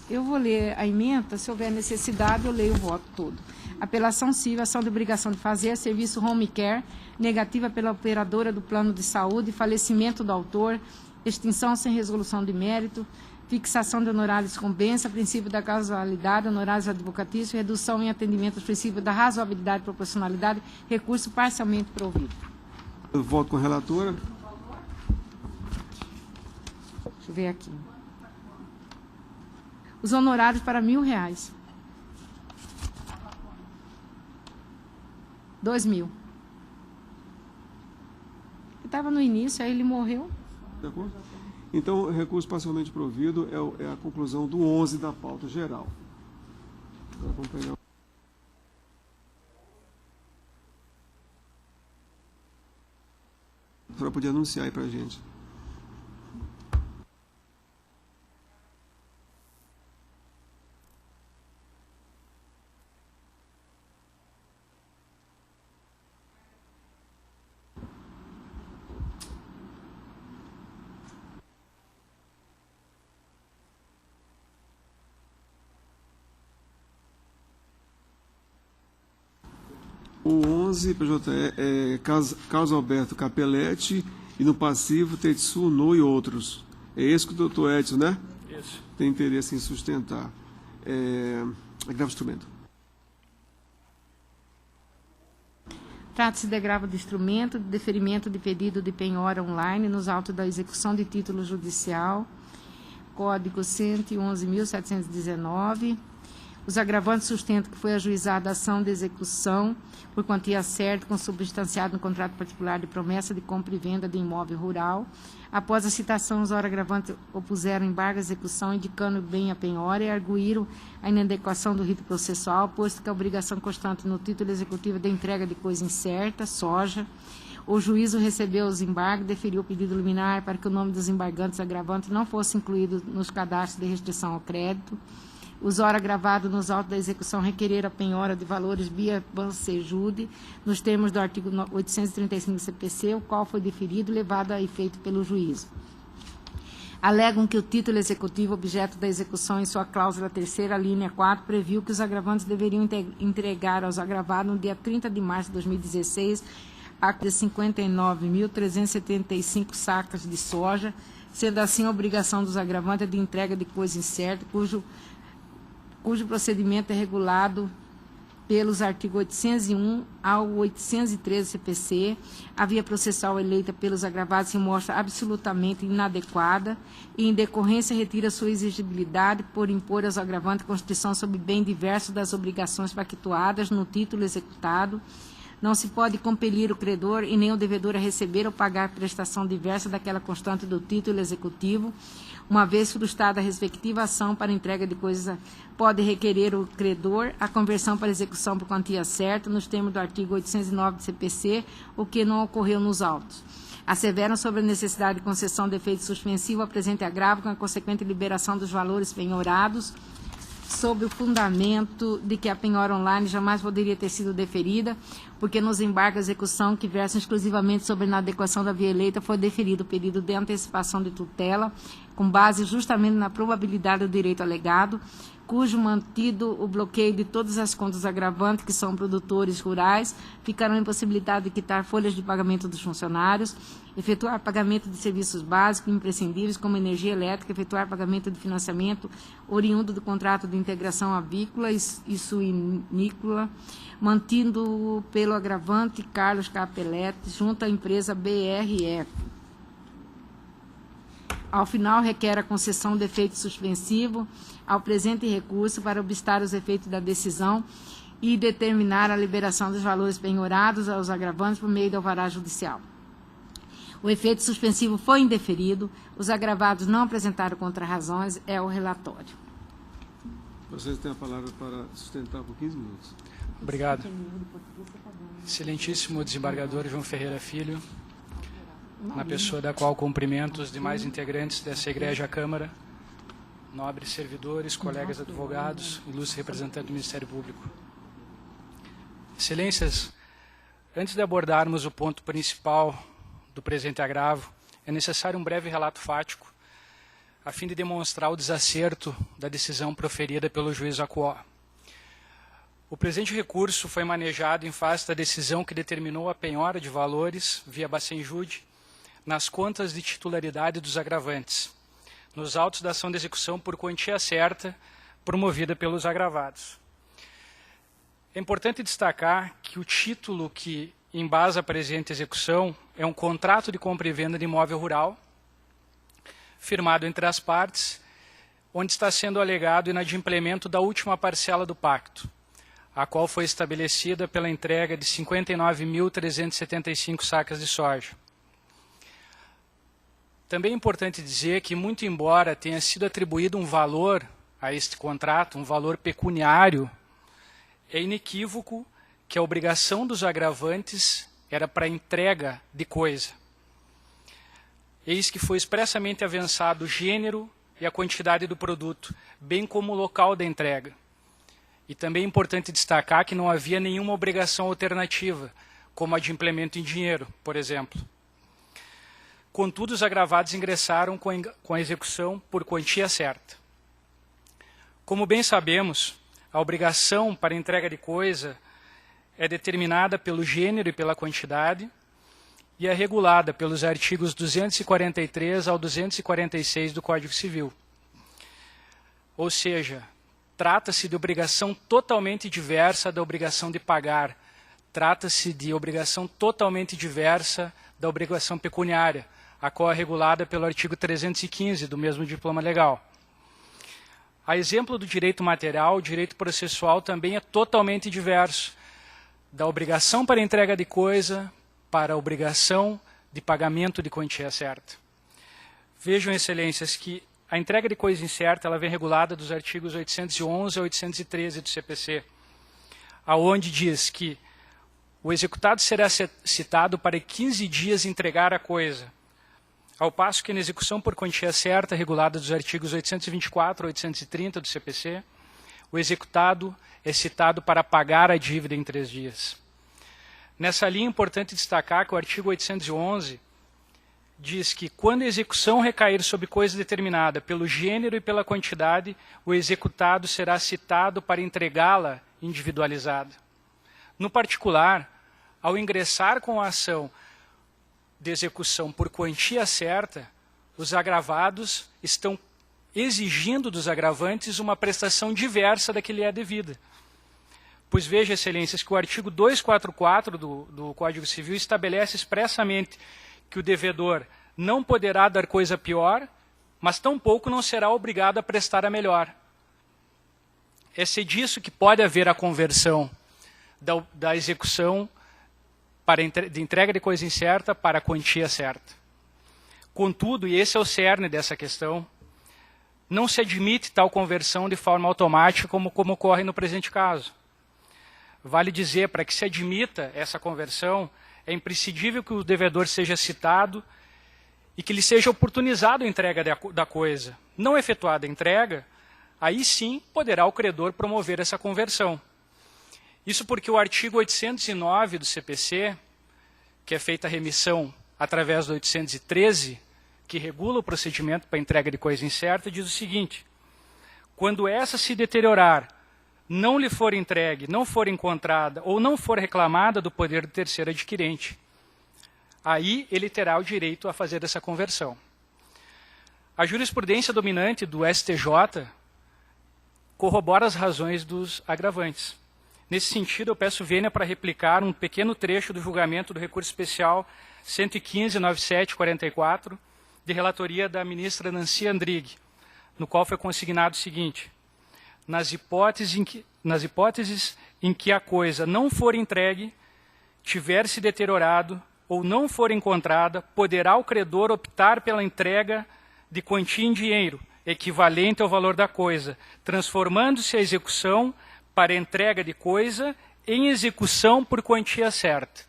Eu vou ler a ementa, se houver necessidade, eu leio o voto todo. Apelação civil, ação de obrigação de fazer, serviço home care, negativa pela operadora do plano de saúde, falecimento do autor, extinção sem resolução de mérito, fixação de honorários compensa, princípio da casualidade, honorários advocatícios, redução em atendimento aos princípios da razoabilidade e proporcionalidade, recurso parcialmente provido. Eu voto com a relatora. Deixa eu ver aqui. Os honorários para R$1.000. 2.000. Ele estava no início, aí ele morreu. De acordo? Então, recurso parcialmente provido é a conclusão do 11 da pauta geral. Agora vamos pegar... A senhora podia anunciar aí para a gente. O 11, PJ, é Carlos Alberto Capelletti e no passivo Tetsu No e outros. É esse que o doutor Edson, né? Isso. Tem interesse em sustentar. Agravo de instrumento. Trata-se de agravo de instrumento, de deferimento de pedido de penhora online nos autos da execução de título judicial, Código 111.719. Os agravantes sustentam que foi ajuizada a ação de execução por quantia certa, consubstanciado no contrato particular de promessa de compra e venda de imóvel rural. Após a citação, os agravantes opuseram embargo à execução, indicando bem a penhora e arguíram a inadequação do rito processual, posto que a obrigação constante no título executivo de entrega de coisa incerta, soja. O juízo recebeu os embargos, deferiu o pedido liminar para que o nome dos embargantes agravantes não fosse incluído nos cadastros de restrição ao crédito. Os ora gravado nos autos da execução requerer a penhora de valores via bansejude, nos termos do artigo 835 do CPC, o qual foi deferido e levado a efeito pelo juízo. Alegam que o título executivo, objeto da execução em sua cláusula 3ª, linha 4, previu que os agravantes deveriam entregar aos agravados no dia 30 de março de 2016 a 59.375 sacas de soja, sendo assim a obrigação dos agravantes de entrega de coisa incerta, cujo procedimento é regulado pelos artigos 801 ao 813 do CPC. A via processual eleita pelos agravados se mostra absolutamente inadequada e, em decorrência, retira sua exigibilidade por impor aos agravantes constituição sobre bem diverso das obrigações pactuadas no título executado. Não se pode compelir o credor e nem o devedor a receber ou pagar prestação diversa daquela constante do título executivo. Uma vez frustrada a respectiva ação para entrega de coisa, pode requerer o credor a conversão para execução por quantia certa, nos termos do artigo 809 do CPC, o que não ocorreu nos autos. Asseveram sobre a necessidade de concessão de efeito suspensivo ao presente agravo com a consequente liberação dos valores penhorados, sob o fundamento de que a penhora online jamais poderia ter sido deferida, porque nos embargos de execução que versam exclusivamente sobre a inadequação da via eleita foi deferido o pedido de antecipação de tutela, com base justamente na probabilidade do direito alegado, cujo mantido o bloqueio de todas as contas agravantes que são produtores rurais, ficarão impossibilitados de quitar folhas de pagamento dos funcionários, efetuar pagamento de serviços básicos imprescindíveis como energia elétrica, efetuar pagamento de financiamento oriundo do contrato de integração avícola e suinícola, mantido pelo agravante Carlos Capelletti junto à empresa BRF. Ao final, requer a concessão de efeito suspensivo ao presente recurso para obstar os efeitos da decisão e determinar a liberação dos valores penhorados aos agravantes por meio do alvará judicial. O efeito suspensivo foi indeferido, os agravados não apresentaram contrarrazões, é o relatório. Vocês têm a palavra para sustentar por 15 minutos. Obrigado. Excelentíssimo desembargador João Ferreira Filho, na pessoa da qual cumprimento os demais integrantes dessa egrégia Câmara, nobres servidores, colegas advogados, ilustre representante do Ministério Público. Excelências, Antes de abordarmos o ponto principal do presente agravo, é necessário um breve relato fático, a fim de demonstrar o desacerto da decisão proferida pelo juiz Acuó. O presente recurso foi manejado em face da decisão que determinou a penhora de valores, via Bacenjude, nas contas de titularidade dos agravantes, nos autos da ação de execução por quantia certa, promovida pelos agravados. É importante destacar que o título que embasa a presente execução é um contrato de compra e venda de imóvel rural, firmado entre as partes, onde está sendo alegado o inadimplemento da última parcela do pacto, a qual foi estabelecida pela entrega de 59.375 sacas de soja. Também é importante dizer que, muito embora tenha sido atribuído um valor a este contrato, um valor pecuniário, é inequívoco que a obrigação dos agravantes era para entrega de coisa. Eis que foi expressamente avançado o gênero e a quantidade do produto, bem como o local da entrega. E também é importante destacar que não havia nenhuma obrigação alternativa, como a de implemento em dinheiro, por exemplo. Contudo, os agravados ingressaram com a execução por quantia certa. Como bem sabemos, a obrigação para entrega de coisa é determinada pelo gênero e pela quantidade e é regulada pelos artigos 243 ao 246 do Código Civil. Ou seja, trata-se de obrigação totalmente diversa da obrigação de pagar. Trata-se de obrigação totalmente diversa da obrigação pecuniária, a qual é regulada pelo artigo 315 do mesmo diploma legal. A exemplo do direito material, o direito processual também é totalmente diverso da obrigação para entrega de coisa para a obrigação de pagamento de quantia certa. Vejam, excelências, que a entrega de coisa incerta ela vem regulada dos artigos 811 a 813 do CPC, aonde diz que o executado será citado para 15 dias entregar a coisa, ao passo que na execução por quantia certa, regulada dos artigos 824 a 830 do CPC, o executado é citado para pagar a dívida em 3 dias. Nessa linha é importante destacar que o artigo 811 diz que quando a execução recair sobre coisa determinada pelo gênero e pela quantidade, o executado será citado para entregá-la individualizada. No particular, ao ingressar com a ação de execução por quantia certa, os agravados estão exigindo dos agravantes uma prestação diversa da que lhe é devida. Pois veja, excelências, que o artigo 244 do Código Civil estabelece expressamente que o devedor não poderá dar coisa pior, mas tampouco não será obrigado a prestar a melhor. É disso que pode haver a conversão da execução de entrega de coisa incerta para a quantia certa. Contudo, e esse é o cerne dessa questão, não se admite tal conversão de forma automática como ocorre no presente caso. Vale dizer, para que se admita essa conversão, é imprescindível que o devedor seja citado e que lhe seja oportunizado a entrega da coisa. Não efetuada a entrega, aí sim poderá o credor promover essa conversão. Isso porque o artigo 809 do CPC, que é feita a remissão através do 813, que regula o procedimento para entrega de coisa incerta, diz o seguinte: quando essa se deteriorar, não lhe for entregue, não for encontrada ou não for reclamada do poder do terceiro adquirente, aí ele terá o direito a fazer essa conversão. A jurisprudência dominante do STJ corrobora as razões dos agravantes. Nesse sentido, eu peço vênia para replicar um pequeno trecho do julgamento do recurso especial 115.9744, de relatoria da ministra Nancy Andrighi, no qual foi consignado o seguinte: nas hipóteses em que a coisa não for entregue, tiver se deteriorado ou não for encontrada, poderá o credor optar pela entrega de quantia em dinheiro, equivalente ao valor da coisa, transformando-se a execução para entrega de coisa em execução por quantia certa.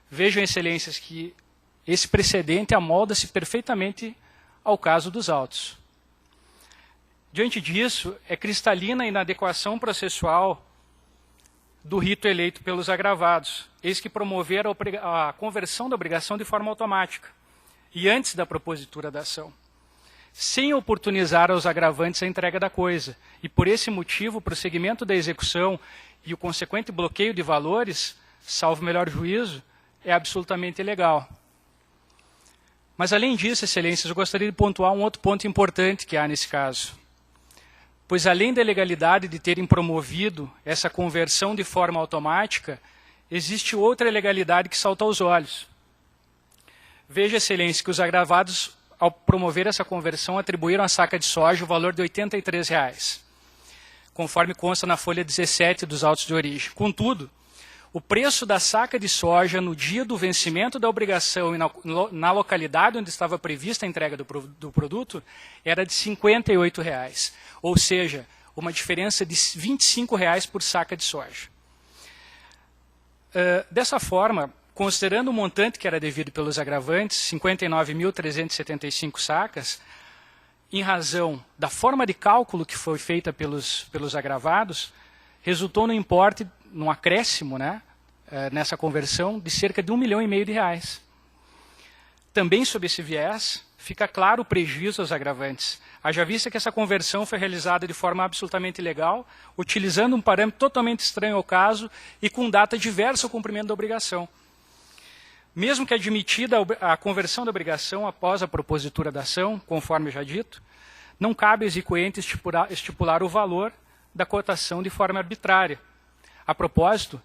Vejam, excelências, que esse precedente amolda-se perfeitamente ao caso dos autos. Diante disso, é cristalina a inadequação processual do rito eleito pelos agravados, eis que promoveram a conversão da obrigação de forma automática e antes da propositura da ação, sem oportunizar aos agravantes a entrega da coisa. E por esse motivo, o prosseguimento da execução e o consequente bloqueio de valores, salvo melhor juízo, é absolutamente ilegal. Mas além disso, excelências, eu gostaria de pontuar um outro ponto importante que há nesse caso. Pois além da ilegalidade de terem promovido essa conversão de forma automática, existe outra ilegalidade que salta aos olhos. Veja, excelência, que os agravados, ao promover essa conversão, atribuíram à saca de soja o valor de R$ 83, conforme consta na folha 17 dos autos de origem. Contudo, o preço da saca de soja no dia do vencimento da obrigação e na localidade onde estava prevista a entrega do produto era de R$ 58, ou seja, uma diferença de R$ 25 por saca de soja. Dessa forma, considerando o montante que era devido pelos agravantes, 59.375 sacas, em razão da forma de cálculo que foi feita pelos agravados, resultou no importe, num acréscimo, né, nessa conversão, de cerca de R$ 1,5 milhão de reais. Também sob esse viés, fica claro o prejuízo aos agravantes, haja vista que essa conversão foi realizada de forma absolutamente ilegal, utilizando um parâmetro totalmente estranho ao caso e com data diversa ao cumprimento da obrigação. Mesmo que admitida a conversão da obrigação após a propositura da ação, conforme já dito, não cabe ao exequente estipular o valor da cotação de forma arbitrária. A propósito,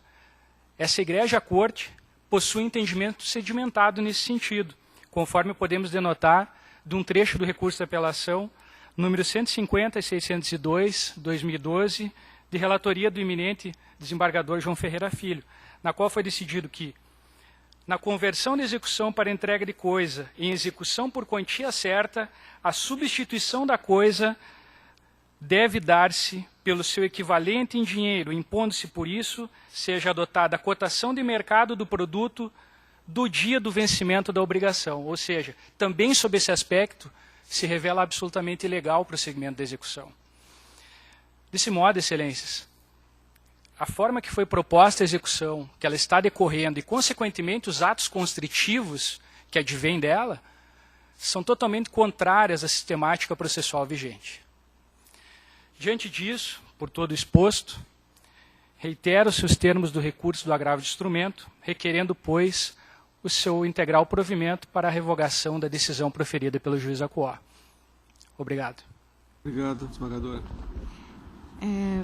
essa egrégia corte possui entendimento sedimentado nesse sentido, conforme podemos denotar de um trecho do recurso de apelação, número 150 e 602, 2012, de relatoria do eminente desembargador João Ferreira Filho, na qual foi decidido que, na conversão de execução para entrega de coisa em execução por quantia certa, a substituição da coisa deve dar-se pelo seu equivalente em dinheiro, impondo-se por isso, seja adotada a cotação de mercado do produto do dia do vencimento da obrigação. Ou seja, também sob esse aspecto, se revela absolutamente ilegal o prosseguimento da execução. Desse modo, excelências, a forma que foi proposta a execução, que ela está decorrendo e, consequentemente, os atos constritivos que advêm dela, são totalmente contrárias à sistemática processual vigente. Diante disso, por todo exposto, reitero-se os termos do recurso do agravo de instrumento, requerendo, pois, o seu integral provimento para a revogação da decisão proferida pelo juiz Acuó. Obrigado. Obrigado, desembargadora.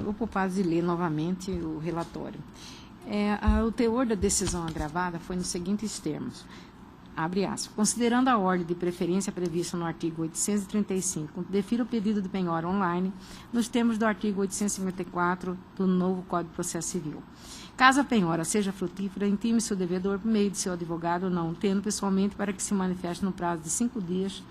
Vou poupar de ler novamente o relatório. O teor da decisão agravada foi nos seguintes termos. Abre aspas. Considerando a ordem de preferência prevista no artigo 835, defiro o pedido de penhora online nos termos do artigo 854 do novo Código de Processo Civil. Caso a penhora seja frutífera, intime-se o devedor por meio de seu advogado ou não, tendo pessoalmente para que se manifeste no prazo de 5 dias,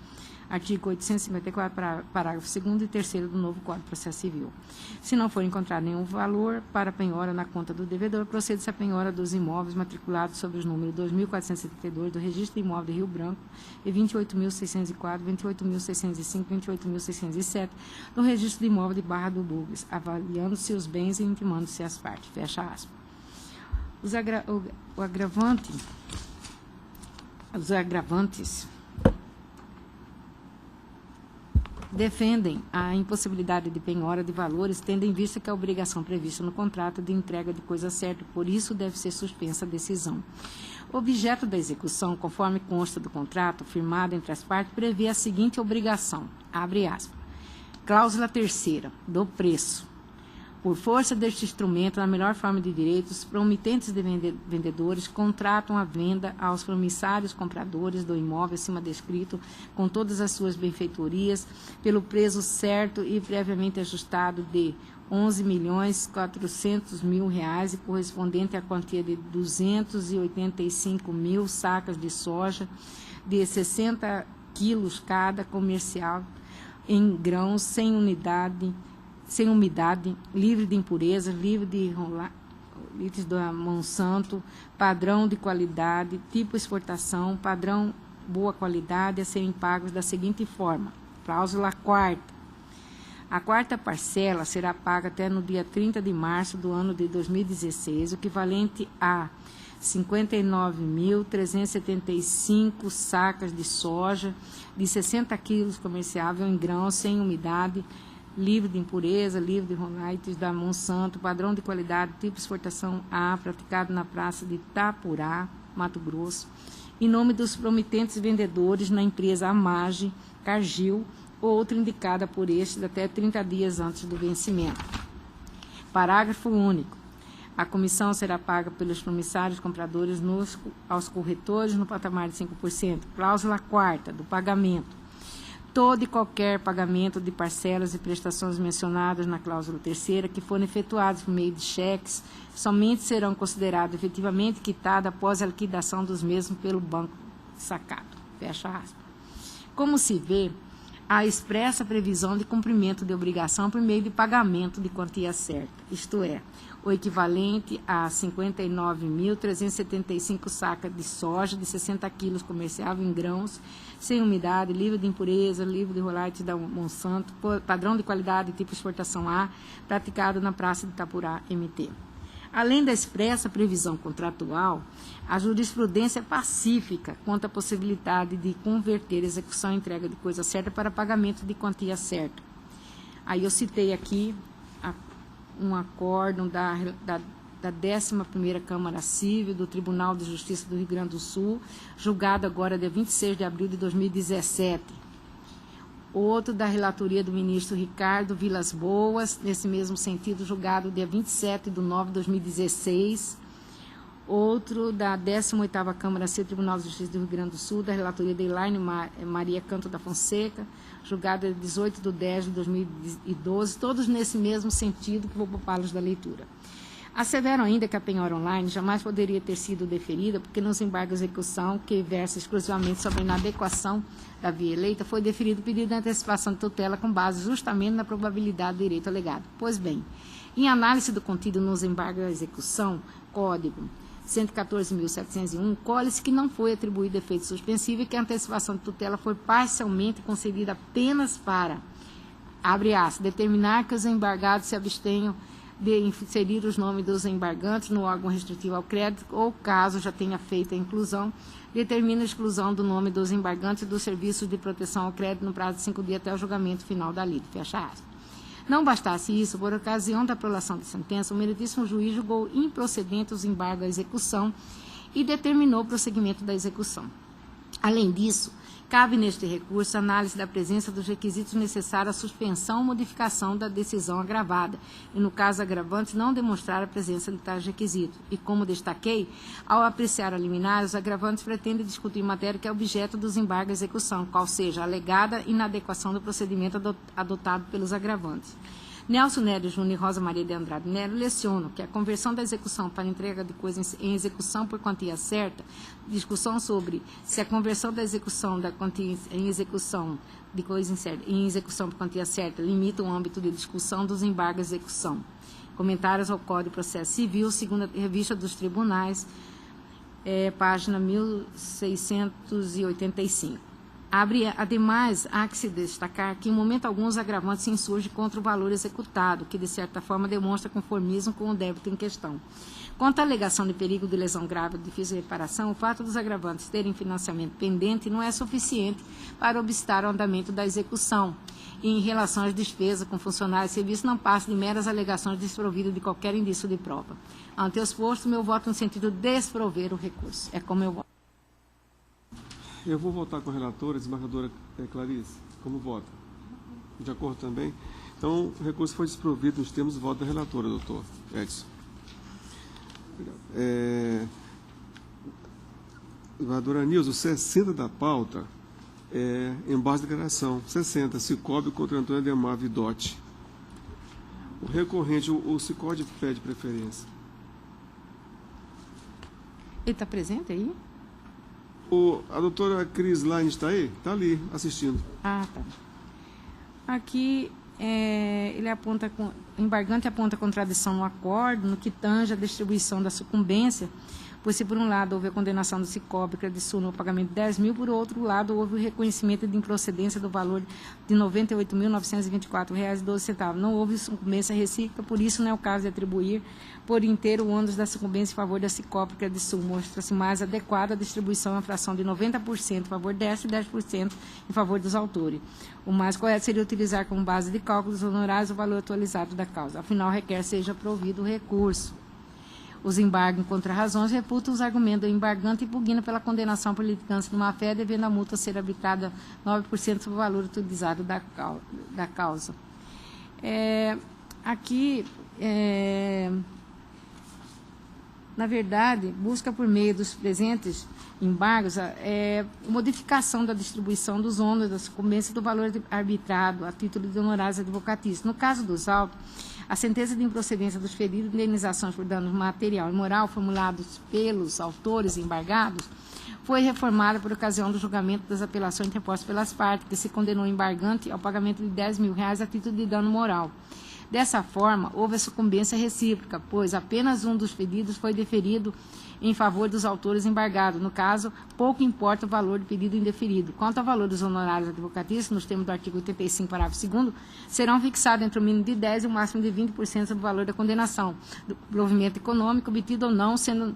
artigo 854, parágrafo 2º e 3º do novo Código de Processo Civil. Se não for encontrado nenhum valor para a penhora na conta do devedor, procede-se a penhora dos imóveis matriculados sobre os números 2.472 do Registro de Imóvel de Rio Branco e 28.604, 28.605 e 28.607 do Registro de Imóvel de Barra do Douglas, avaliando-se os bens e intimando-se as partes. Fecha aspas. Os agravantes defendem a impossibilidade de penhora de valores, tendo em vista que a obrigação prevista no contrato de entrega de coisa certa, por isso deve ser suspensa a decisão. O objeto da execução, conforme consta do contrato firmado entre as partes, prevê a seguinte obrigação, abre aspas, cláusula 3ª, do preço. Por força deste instrumento, na melhor forma de direito, os promitentes de vendedores contratam a venda aos promissários compradores do imóvel acima descrito, com todas as suas benfeitorias, pelo preço certo e previamente ajustado de R$ 11.400.000 e correspondente à quantia de 285.000 sacas de soja de 60 quilos cada, comercial em grãos, sem umidade, livre de impurezas, livre de litres da Monsanto, padrão de qualidade, tipo exportação, padrão boa qualidade, a serem pagos da seguinte forma. Cláusula 4ª. A quarta parcela será paga até no dia 30 de março do ano de 2016, o equivalente a 59.375 sacas de soja de 60 quilos comerciável em grão, sem umidade, livre de impureza, livre de rolites da Monsanto, padrão de qualidade, tipo exportação A, praticado na praça de Itapurá, Mato Grosso, em nome dos promitentes vendedores na empresa Amage, Cargill, ou outra indicada por estes até 30 dias antes do vencimento. Parágrafo único. A comissão será paga pelos promissários compradores aos corretores no patamar de 5%. Cláusula 4ª do pagamento. Todo e qualquer pagamento de parcelas e prestações mencionadas na cláusula 3ª que forem efetuados por meio de cheques, somente serão considerados efetivamente quitados após a liquidação dos mesmos pelo banco sacado. Fecha aspas. Como se vê, há expressa previsão de cumprimento de obrigação por meio de pagamento de quantia certa, isto é, o equivalente a 59.375 sacas de soja de 60 quilos comerciável em grãos, sem umidade, livre de impureza, livre de rolites da Monsanto, padrão de qualidade tipo exportação A, praticado na praça de Itapurá, MT. Além da expressa previsão contratual, a jurisprudência é pacífica quanto à possibilidade de converter execução e entrega de coisa certa para pagamento de quantia certa. Aí eu citei aqui um acórdão da 11ª Câmara Civil do Tribunal de Justiça do Rio Grande do Sul, julgado agora dia 26 de abril de 2017. Outro da relatoria do ministro Ricardo Vilas Boas, nesse mesmo sentido, julgado dia 27 de nove de 2016. Outro da 18ª Câmara Civil do Tribunal de Justiça do Rio Grande do Sul, da relatoria de Elaine Maria Canto da Fonseca, julgado dia 18 de 10 de 2012, todos nesse mesmo sentido, que vou poupá-los da leitura. Asseveram ainda que a penhora online jamais poderia ter sido deferida, porque nos embargos de execução, que versa exclusivamente sobre a inadequação da via eleita, foi deferido o pedido de antecipação de tutela com base justamente na probabilidade de direito alegado. Pois bem, em análise do contido nos embargos à execução, Código 114.701, colhe-se que não foi atribuído efeito suspensivo e que a antecipação de tutela foi parcialmente concedida apenas para, abre aspas, determinar que os embargados se abstenham de inserir os nomes dos embargantes no órgão restritivo ao crédito ou, caso já tenha feito a inclusão, determina a exclusão do nome dos embargantes dos serviços de proteção ao crédito no prazo de 5 dias até o julgamento final da lide. Fecha aspas. Não bastasse isso, por ocasião da prolação da sentença, o meritíssimo juiz julgou improcedente os embargos à execução e determinou o prosseguimento da execução. Além disso, cabe neste recurso a análise da presença dos requisitos necessários à suspensão ou modificação da decisão agravada, e no caso agravante não demonstrar a presença de tais requisitos. E como destaquei, ao apreciar a liminar, os agravantes pretendem discutir matéria que é objeto dos embargos à execução, qual seja a alegada inadequação do procedimento adotado pelos agravantes. Nelson Nélio Júnior e Rosa Maria de Andrade Nélio lecionam que a conversão da execução para entrega de coisa em execução por quantia certa, discussão sobre se a conversão da execução da quantia em execução de coisa incerta em execução por quantia certa limita o âmbito de discussão dos embargos à execução. Comentários ao Código de Processo Civil, segundo a Revista dos Tribunais, página 1685. Ademais, há que se destacar que, em momento algum, os agravantes se insurgem contra o valor executado, que, de certa forma, demonstra conformismo com o débito em questão. Quanto à alegação de perigo de lesão grave ou difícil de reparação, o fato dos agravantes terem financiamento pendente não é suficiente para obstar o andamento da execução. E, em relação às despesas com funcionários de serviço, não passa de meras alegações desprovidas de qualquer indício de prova. Ante o exposto, meu voto no sentido de desprover o recurso. É como eu voto. Eu vou votar com a relatora, desembargadora Clarice. Como vota? De acordo também? Então, o recurso foi desprovido nos termos do voto da relatora, doutor Edson. Obrigado. Desembargadora Nilza, o 60 da pauta é em base de declaração. 60, Cicobi contra Antônio Ademar Vidotti. O recorrente, o Cicobi pede preferência. Ele está presente aí? A doutora Cris Laine está aí? Está ali, assistindo. Ah, tá. Aqui, ele aponta, o embargante aponta contradição no acordo, no que tange a distribuição da sucumbência, pois se por um lado houve a condenação do Cicobi Credisul no pagamento de 10 mil, por outro lado houve o reconhecimento de improcedência do valor de R$ 98.924,12. Não houve sucumbência recíproca, por isso não é o caso de atribuir por inteiro o ônus da sucumbência em favor da Cicobi Credisul. Mostra-se mais adequada a distribuição à fração de 90% em favor desta e 10% em favor dos autores. O mais correto seria utilizar como base de cálculo dos honorários o valor atualizado da causa. Afinal, requer seja provido o recurso. Os embargos contra razões refutam os argumentos do embargante e impugna pela condenação por litigância de má-fé, devendo a multa ser arbitrada 9% sobre o valor utilizado da causa. Na verdade, busca por meio dos presentes embargos modificação da distribuição dos ônus da sucumbência do valor arbitrado a título de honorários advocatícios. No caso dos autos, a sentença de improcedência dos feridos de indenizações por danos material e moral formulados pelos autores embargados foi reformada por ocasião do julgamento das apelações interpostas pelas partes, que se condenou o embargante ao pagamento de R$ 10 mil a título de dano moral. Dessa forma, houve a sucumbência recíproca, pois apenas um dos pedidos foi deferido em favor dos autores embargados. No caso, pouco importa o valor do pedido indeferido. Quanto ao valor dos honorários advocatícios, nos termos do artigo 85, parágrafo 2º, serão fixados entre o mínimo de 10% e o máximo de 20% sobre o valor da condenação, do provimento econômico obtido ou não, sendo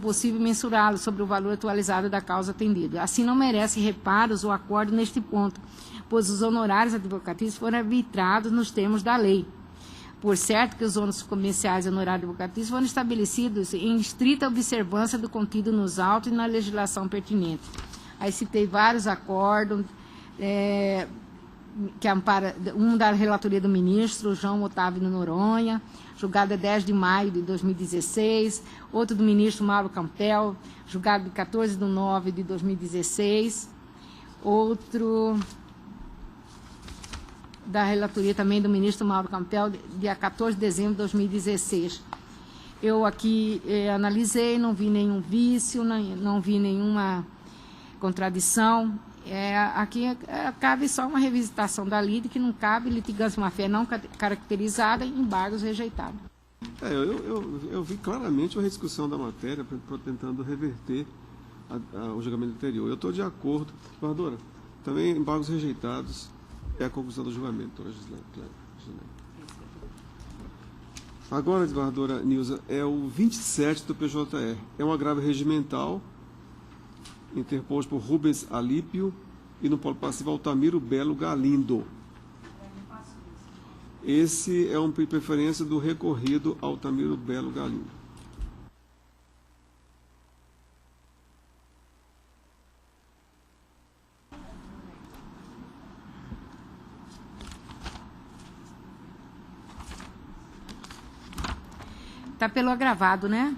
possível mensurá-lo sobre o valor atualizado da causa atendida. Assim, não merece reparos ou acordo neste ponto, pois os honorários advocatícios foram arbitrados nos termos da lei. Por certo que os ônus comerciais e honorários advocatícios foram estabelecidos em estrita observância do contido nos autos e na legislação pertinente. Aí citei vários acordos, que ampara, um da relatoria do ministro João Otávio Noronha, julgado 10 de maio de 2016, outro do ministro Mauro Campbell, julgado de 14 de 9 de 2016, outro da relatoria também do ministro Mauro Campbell, dia 14 de dezembro de 2016. Eu aqui analisei, não vi nenhum vício, não vi nenhuma contradição. Aqui cabe só uma revisitação da lide, que não cabe litigância má-fé não caracterizada em embargos rejeitados. Eu vi claramente uma rediscussão da matéria tentando reverter o julgamento anterior. Eu estou de acordo. Desembargadora, também embargos rejeitados é a conclusão do julgamento. Agora, desembargadora Nilza, é o 27 do PJR. É um agravo regimental interposto por Rubens Alípio e no polo passivo Altamiro Belo Galindo. Esse é um preferência do recorrido Altamiro Belo Galindo. Está pelo agravado, né?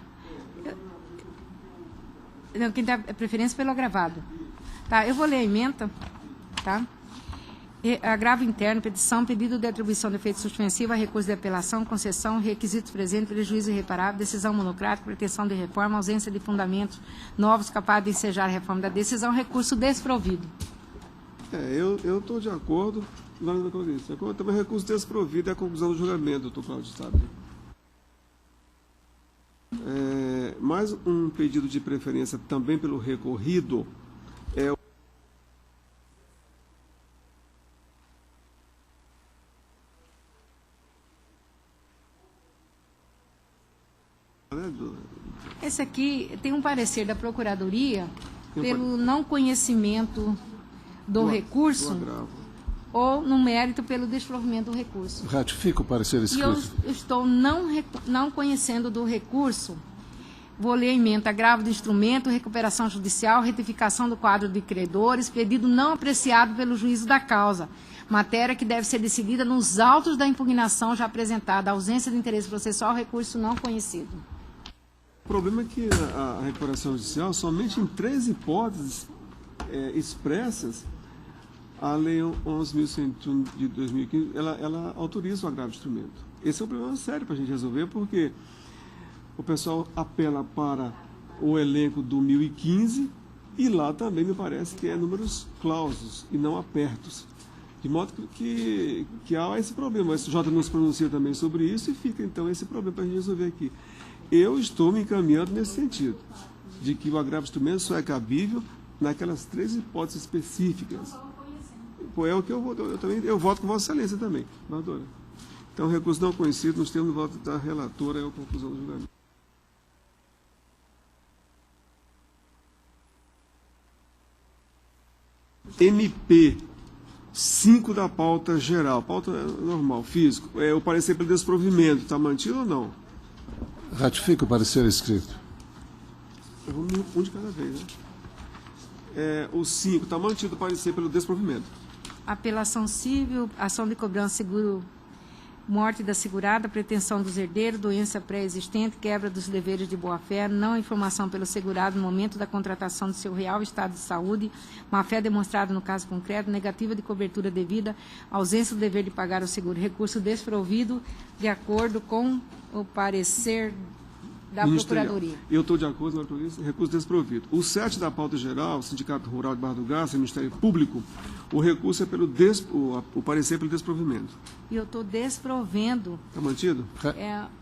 Não, quem dá preferência pelo agravado. Tá, eu vou ler a ementa, tá? Agravo interno, petição, pedido de atribuição de efeito suspensivo, recurso de apelação, concessão, requisitos presentes, prejuízo irreparável, decisão monocrática, pretensão de reforma, ausência de fundamentos novos capazes de ensejar a reforma da decisão, recurso desprovido. Eu estou de acordo, também recurso desprovido é a conclusão do julgamento, doutor Cláudio Sábio. Mais um pedido de preferência também pelo recorrido é o Esse aqui tem um parecer da Procuradoria pelo não conhecimento do recurso ou no mérito pelo desprovimento do recurso. Ratifica o parecer escrito. E eu estou não conhecendo do recurso. Vou ler a ementa: agravo de instrumento, recuperação judicial, retificação do quadro de credores, pedido não apreciado pelo juízo da causa. Matéria que deve ser decidida nos autos da impugnação já apresentada. Ausência de interesse processual, recurso não conhecido. O problema é que a recuperação judicial, somente em 3 hipóteses expressas, a Lei 11.101 de 2015, ela autoriza o agravo de instrumento. Esse é um problema sério para a gente resolver, porque o pessoal apela para o elenco do 1015 e lá também me parece que é números clausos e não apertos. De modo que há esse problema. O SJ não se pronuncia também sobre isso e fica então esse problema para a gente resolver aqui. Eu estou me encaminhando nesse sentido, de que o agravo de instrumento só é cabível naquelas 3 hipóteses específicas. Pô, é o que eu voto com Vossa Excelência também, senadora. Então, recurso não conhecido, nos termos do voto da relatora, é a conclusão do julgamento. MP 5 da pauta geral, pauta normal, físico, o parecer pelo desprovimento, está mantido ou não? Ratifico o parecer escrito. Eu vou um de cada vez, né? O 5, está mantido o parecer pelo desprovimento. Apelação civil, ação de cobrança seguro, morte da segurada, pretensão dos herdeiros, doença pré-existente, quebra dos deveres de boa-fé, não informação pelo segurado no momento da contratação do seu real estado de saúde, má-fé demonstrada no caso concreto, negativa de cobertura devida, ausência do dever de pagar o seguro, recurso desprovido de acordo com o parecer da Ministerial. Procuradoria. Eu estou de acordo, senhora Polícia, recurso desprovido. O 7 da pauta geral, Sindicato Rural de Barra do Garça, Ministério Público, o recurso é pelo o parecer pelo desprovimento. E eu estou desprovendo Está mantido?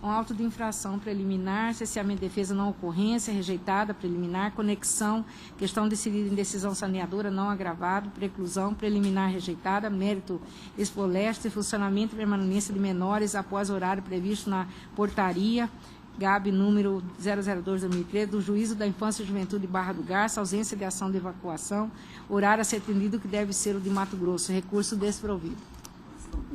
um auto de infração preliminar, cesseamento de defesa não ocorrência, rejeitada, preliminar, conexão, questão decidida em decisão saneadora não agravado, preclusão, preliminar rejeitada, mérito expolestre, funcionamento e permanência de menores após horário previsto na portaria, GAB número 002/2013, do Juízo da Infância e Juventude de Barra do Garça, ausência de ação de evacuação, horário a ser atendido que deve ser o de Mato Grosso, recurso desprovido.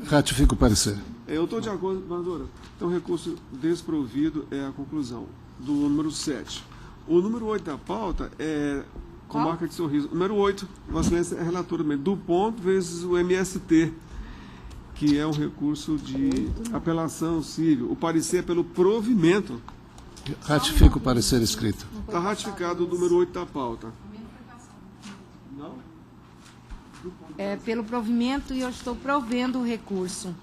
Ratifico o parecer. Eu estou de acordo, senadora. Então, recurso desprovido é a conclusão do número 7. O número 8 da pauta é com Qual? marca de sorriso. Número 8, Vossa Excelência é relatora também, do ponto vezes o MST, que é um recurso de apelação civil. O parecer é pelo provimento. Ratifico o parecer escrito. Está ratificado o número 8 da pauta. Não? Pelo provimento e eu estou provendo o recurso.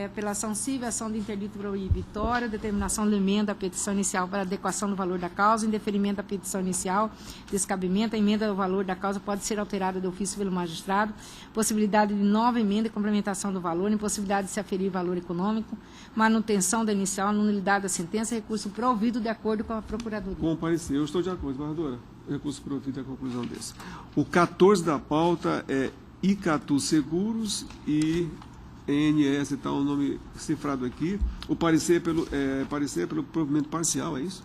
Apelação civil, ação de interdito proibitório, determinação de emenda à petição inicial para adequação do valor da causa, indeferimento da petição inicial, descabimento, a emenda do valor da causa pode ser alterada de ofício pelo magistrado, possibilidade de nova emenda e complementação do valor, impossibilidade de se aferir valor econômico, manutenção da inicial, nulidade da sentença, recurso provido de acordo com a Procuradoria. Com o parecer, eu estou de acordo, senadora. Recurso provido é a conclusão desse. O 14 da pauta é Icatu Seguros e ENS, está o nome cifrado aqui. O parecer pelo provimento parcial, é isso?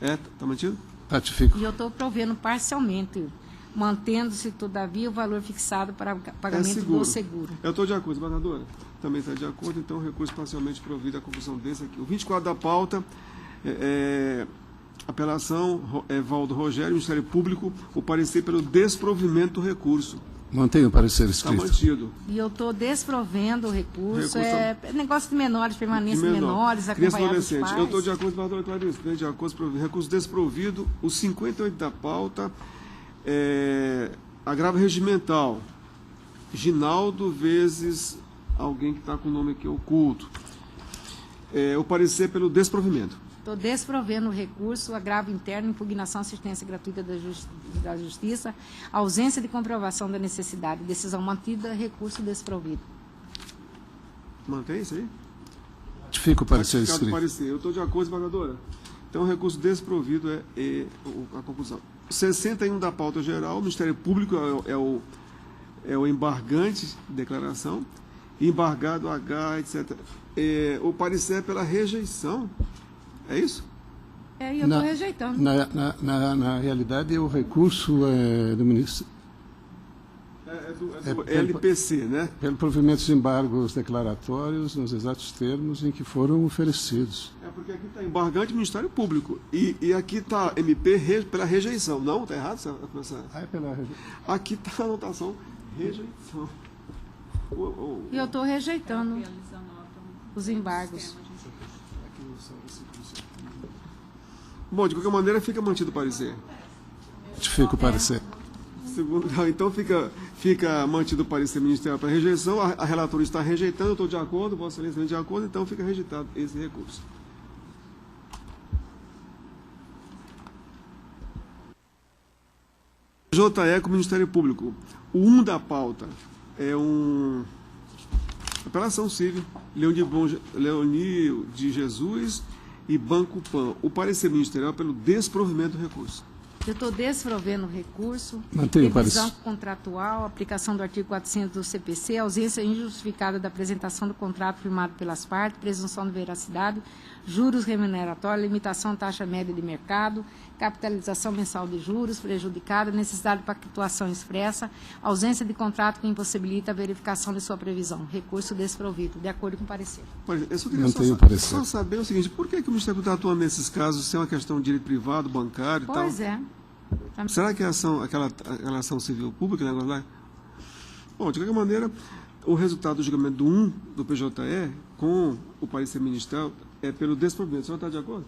Está mantido? Ratifico. E eu estou provendo parcialmente, mantendo-se, todavia, o valor fixado para pagamento do seguro. Eu estou de acordo, senadora. Também está de acordo, então, recurso parcialmente provido a conclusão desse aqui. O 24 da pauta apelação Valdo Rogério, Ministério Público, o parecer pelo desprovimento do recurso. Mantenho o parecer Está escrito. mantido. E eu estou desprovendo o recurso, Recurso negócio de menores, permanência de menores, Criança acompanhados dos adolescente. pais. Eu estou de acordo com a doutora Clarice, de acordo com o recurso desprovido. O 58 da pauta, agravo regimental. Ginaldo vezes alguém que está com o nome aqui oculto. O parecer pelo desprovimento. Estou desprovendo o recurso, agravo interno, impugnação, assistência gratuita da Justiça, ausência de comprovação da necessidade, decisão mantida, recurso desprovido. Mantém isso aí? Ratifico o parecer Ratificado o escrito. parecer. Eu estou de acordo, desembargadora. Então, o recurso desprovido é a conclusão. 61 da pauta geral, o Ministério Público é o embargante de declaração, embargado H, etc. O parecer é pela rejeição. É isso? E eu estou rejeitando. Na realidade, o recurso é do ministro. Do LPC, né? Pelo provimento de embargos declaratórios nos exatos termos em que foram oferecidos. Porque aqui está embargante Ministério Público. E aqui está MP pela rejeição. Não, está errado essa. É pela rejeição. Aqui está a anotação rejeição. E eu estou rejeitando os embargos. Bom, de qualquer maneira, fica mantido o parecer. Ratifico o parecer. Então, fica mantido o parecer ministerial para rejeição. A relatora está rejeitando, eu estou de acordo, Vossa Excelência de acordo, então fica rejeitado esse recurso. JE com o Ministério Público. O 1 da pauta é Apelação civil, Leoni de Jesus e Banco Pan. O parecer ministerial pelo desprovimento do recurso. Eu estou desprovendo o recurso, Mantenho o revisão parecer. contratual, aplicação do artigo 400 do CPC, ausência injustificada da apresentação do contrato firmado pelas partes, presunção de veracidade, juros remuneratórios, limitação à taxa média de mercado, capitalização mensal de juros prejudicada, necessidade de pactuação expressa, ausência de contrato que impossibilita a verificação de sua previsão, recurso desprovido, de acordo com o parecer. Eu só queria Mantenho o parecer. só saber o seguinte, por que o Ministério Público está atuando nesses casos, se é uma questão de direito privado, bancário e tal? Pois é. Será que é aquela ação civil pública, negócio lá? Bom, de qualquer maneira, o resultado do julgamento do 1 do PJE com o parecer ministerial é pelo desprovimento. O senhor está de acordo?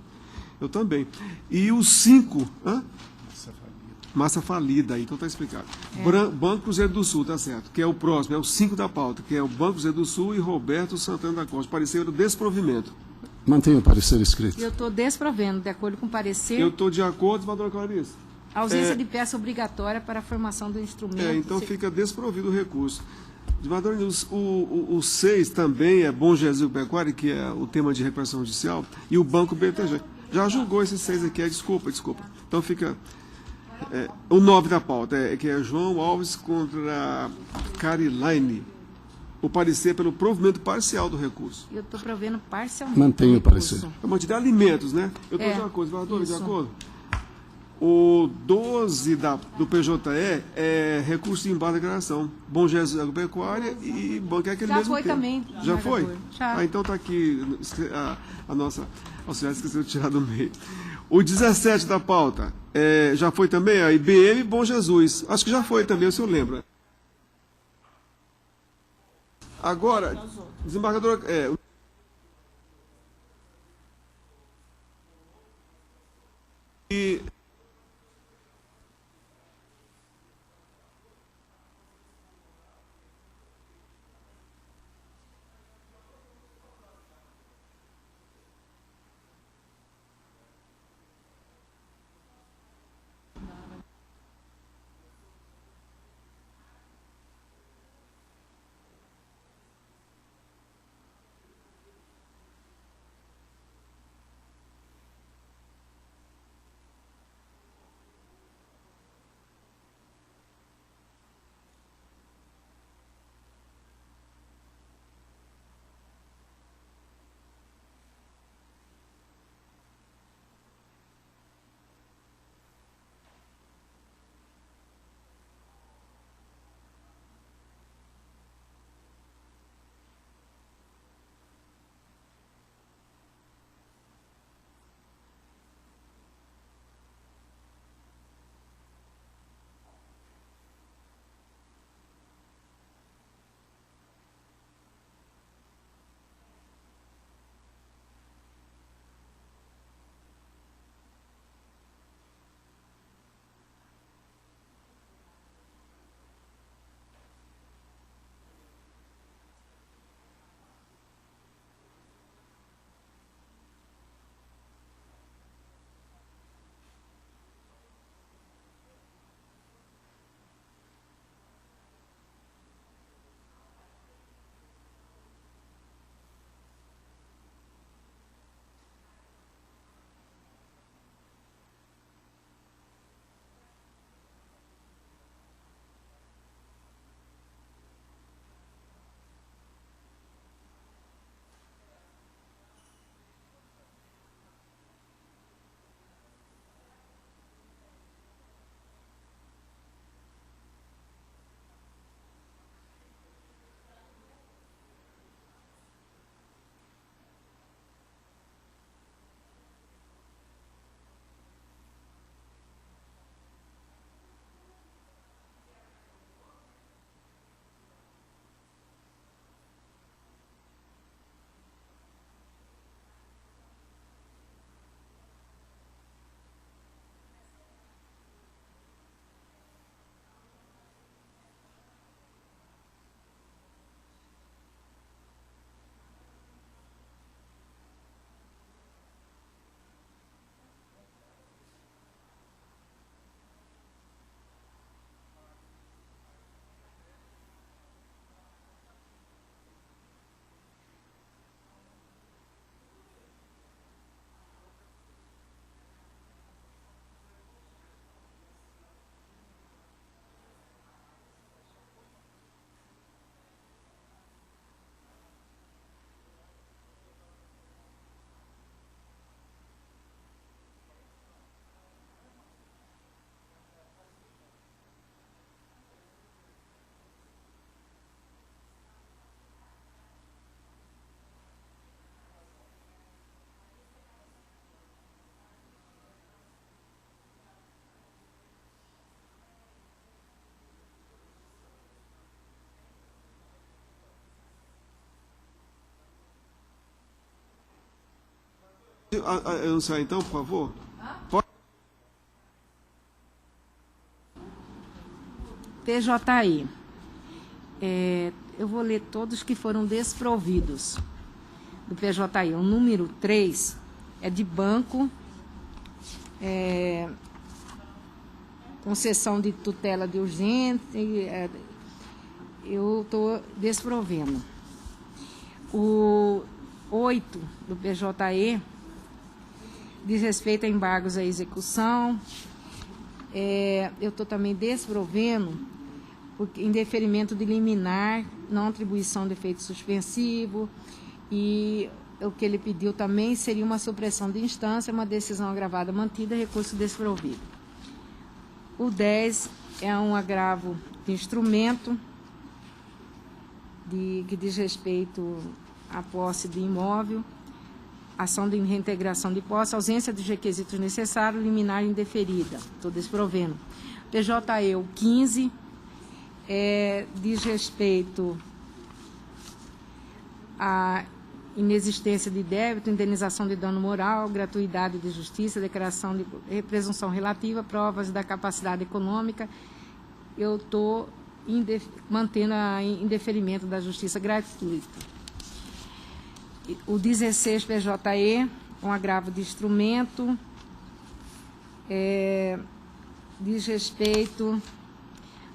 Eu também. E o 5, massa falida, então está explicado. Banco Cruzeiro do Sul, tá certo, que é o próximo, é o 5 da pauta, que é o Banco Cruzeiro do Sul e Roberto Santana da Costa. Parecer do desprovimento. Mantenho o parecer escrito. Eu estou desprovendo, de acordo com o parecer, Eu estou de acordo, senadora Clarice. ausência de peça obrigatória para a formação do instrumento. Então fica desprovido o recurso. Desembargador Nilson, o 6 também é Bom Jesus Pecuária, que é o tema de recuperação judicial, e o Banco BTG. Já julgou esses 6 aqui, desculpa. Então fica o 9 da pauta, que é João Alves contra Carilaine. O parecer pelo provimento parcial do recurso. Eu estou provendo parcialmente. Mantenho o recurso. parecer. É uma de alimentos, né? Eu estou de acordo, desembargador, de isso. acordo? O 12 do PJE é recurso de embate de declaração. Bom Jesus Agropecuária e banco é aquele Já mesmo foi tema. também, Já foi? já. Ah, então está aqui a nossa auxiliar esqueceu de tirar do meio. O 17 da pauta já foi também a IBM Bom Jesus. Acho que já foi também, o senhor lembra. Agora, desembargador... E... Anunciar então, por favor? PJE. Eu vou ler todos que foram desprovidos do PJE. O número 3 é de banco, concessão de tutela de urgência, eu estou desprovendo. O 8 do PJE diz respeito a embargos à execução. Eu estou também desprovendo em deferimento de liminar, não atribuição de efeito suspensivo, e o que ele pediu também seria uma supressão de instância, uma decisão agravada mantida, recurso desprovido. O 10 é um agravo de instrumento, que diz respeito à posse de imóvel, ação de reintegração de posse, ausência dos requisitos necessários, liminar indeferida. Estou desprovendo. PJE, o 15, diz respeito à inexistência de débito, indenização de dano moral, gratuidade de justiça, declaração de presunção relativa, provas da capacidade econômica. Eu estou mantendo em deferimento da justiça gratuita. O 16 PJE, um agravo de instrumento, diz respeito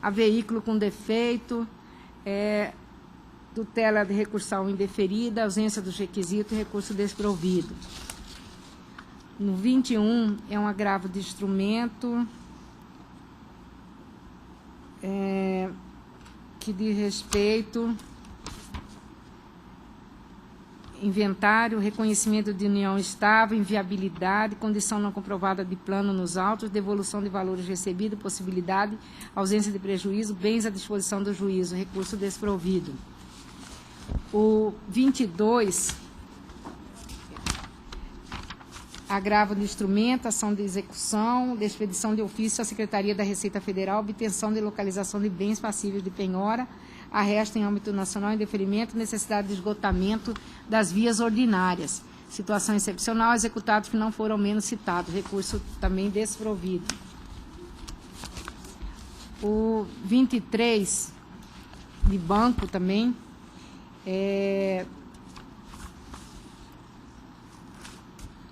a veículo com defeito, tutela de recursal indeferida, ausência dos requisitos, recurso desprovido. No 21 é um agravo de instrumento, que diz respeito inventário, reconhecimento de união estável, inviabilidade, condição não comprovada de plano nos autos, devolução de valores recebidos, possibilidade, ausência de prejuízo, bens à disposição do juízo, recurso desprovido. O 22, agravo de instrumento, ação de execução, de expedição de ofício à Secretaria da Receita Federal, obtenção de localização de bens passíveis de penhora, arresto em âmbito nacional, indeferimento, necessidade de esgotamento das vias ordinárias. Situação excepcional, executados que não foram ao menos citados. Recurso também desprovido. O 23, de banco também,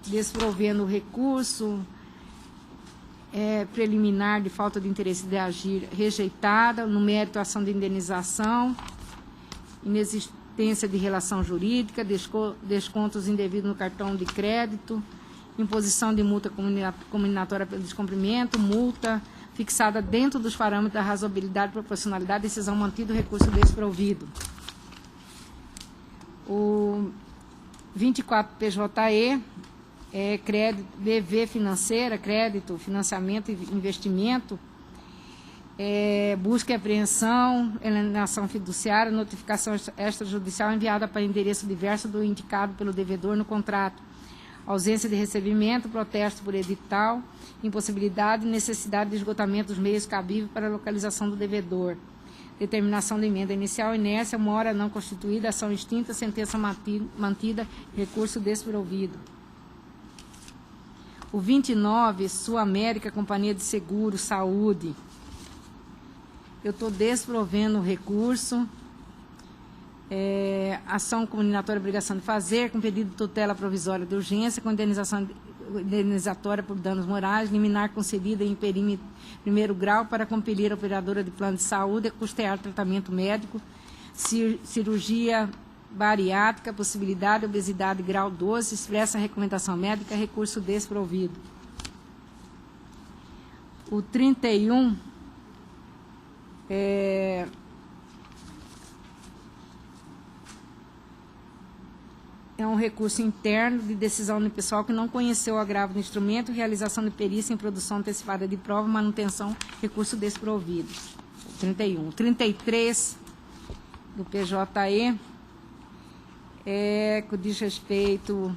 desprovendo o recurso, preliminar de falta de interesse de agir rejeitada, no mérito ação de indenização, inexistência de relação jurídica, descontos indevidos no cartão de crédito, imposição de multa combinatória pelo descumprimento, multa fixada dentro dos parâmetros da razoabilidade e proporcionalidade, decisão mantida, recurso desprovido. O 24 PJE, crédito, BV financeira, crédito, financiamento e investimento, busca e apreensão, alienação fiduciária, notificação extrajudicial enviada para endereço diverso do indicado pelo devedor no contrato, ausência de recebimento, protesto por edital, impossibilidade e necessidade de esgotamento dos meios cabíveis para a localização do devedor, determinação de emenda inicial, inércia, mora não constituída, ação extinta, sentença mantida, recurso desprovido. O 29, Sul América, Companhia de Seguro, Saúde. Eu estou desprovendo o recurso. Ação comunicatória, obrigação de fazer, com pedido de tutela provisória de urgência, com indenizatória por danos morais, liminar concedida em primeiro grau para compelir a operadora de plano de saúde a custear tratamento médico, cirurgia bariátrica, possibilidade, obesidade, grau 12, expressa recomendação médica, recurso desprovido. O 31 é um recurso interno de decisão do pessoal que não conheceu o agravo do instrumento, realização de perícia em produção antecipada de prova, manutenção, recurso desprovido. 31. 33 do PJE, que diz respeito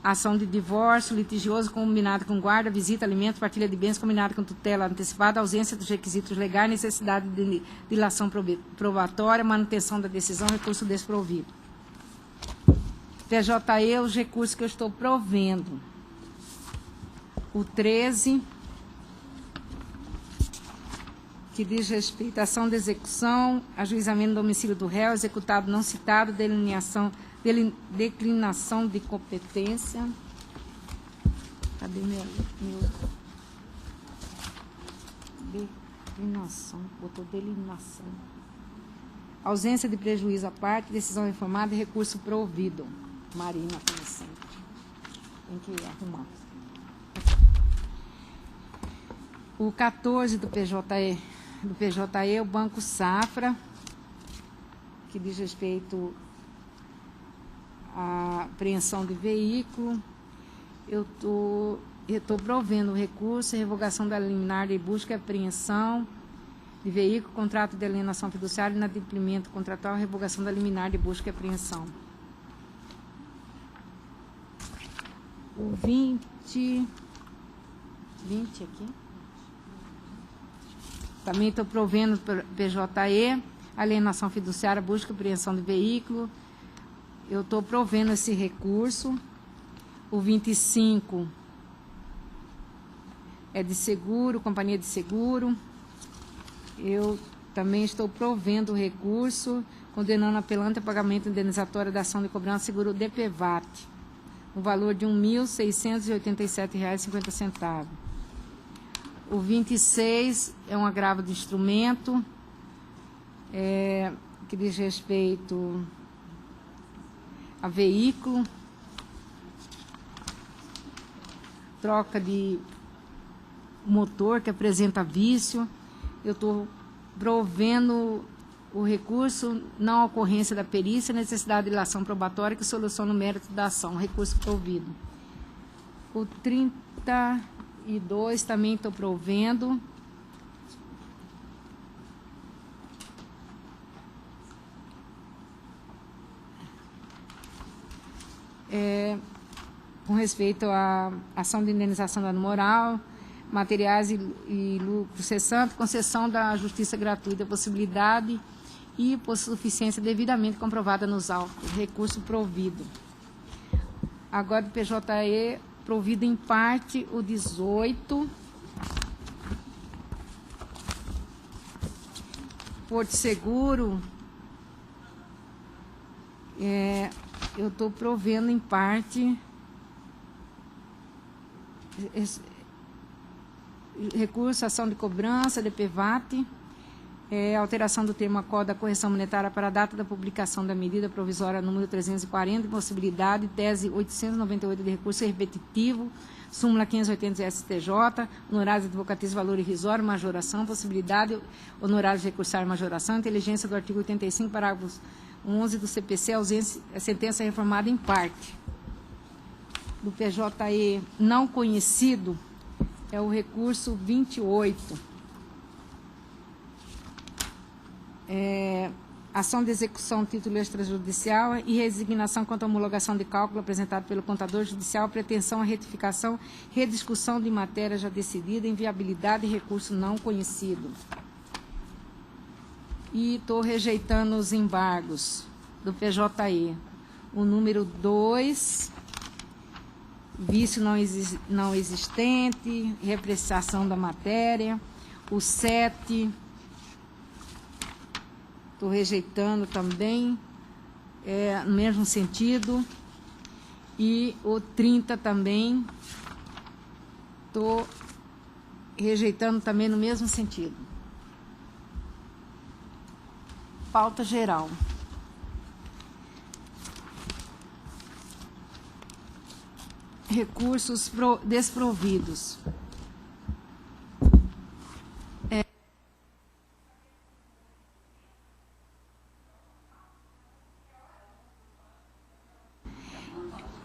à ação de divórcio, litigioso combinado com guarda, visita, alimento, partilha de bens combinado com tutela antecipada, ausência dos requisitos legais, necessidade de dilação probatória, manutenção da decisão, recurso desprovido. PJE, os recursos que eu estou provendo. O 13, que diz respeito à ação de execução, ajuizamento do domicílio do réu, executado não citado, declinação de competência. Cadê meu declinação? Botou delinação. Ausência de prejuízo à parte, decisão informada e recurso provido. Marina, como sempre. Tem que arrumar. O 14 do PJE, o Banco Safra, que diz respeito à apreensão de veículo. Eu estou provendo o recurso, revogação da liminar de busca e apreensão de veículo, contrato de alienação fiduciária, inadimplemento contratual, revogação da liminar de busca e apreensão. O 20 aqui. Também estou provendo PJE, alienação fiduciária, busca e apreensão de veículo. Eu estou provendo esse recurso. O 25 é de seguro, companhia de seguro. Eu também estou provendo o recurso, condenando a apelante a pagamento indenizatório da ação de cobrança seguro DPVAT, no valor de R$ 1.687,50. O 26 é um agravo de instrumento, que diz respeito a veículo, troca de motor que apresenta vício. Eu estou provendo o recurso, não ocorrência da perícia, necessidade de ilação probatória que soluciona o mérito da ação, recurso provido. O 32 também estou provendo. Com respeito à ação de indenização dano moral, materiais e lucro cessante, concessão da justiça gratuita, possibilidade e hipossuficiência devidamente comprovada nos autos, recurso provido. Agora, do PJE, provido em parte o 18. Porto Seguro, eu estou provendo em parte recurso, ação de cobrança, DPVAT, alteração do termo acorde da correção monetária para a data da publicação da medida provisória número 340, impossibilidade, tese 898 de recurso repetitivo, súmula 580 STJ, honorários advocatícios, valor irrisório, majoração, possibilidade, honorários de recursar majoração, inteligência do artigo 85, parágrafos 11 do CPC, ausência, sentença reformada em parte. Do PJE não conhecido, é o recurso 28. Ação de execução, título extrajudicial e resignação quanto à homologação de cálculo apresentado pelo contador judicial, pretensão à retificação, rediscussão de matéria já decidida, inviabilidade e recurso não conhecido. E estou rejeitando os embargos do PJE. O número 2, vício não existente, repreciação da matéria. O 7, estou rejeitando também, no mesmo sentido. E o 30 também, estou rejeitando também no mesmo sentido. Pauta geral. Recursos desprovidos.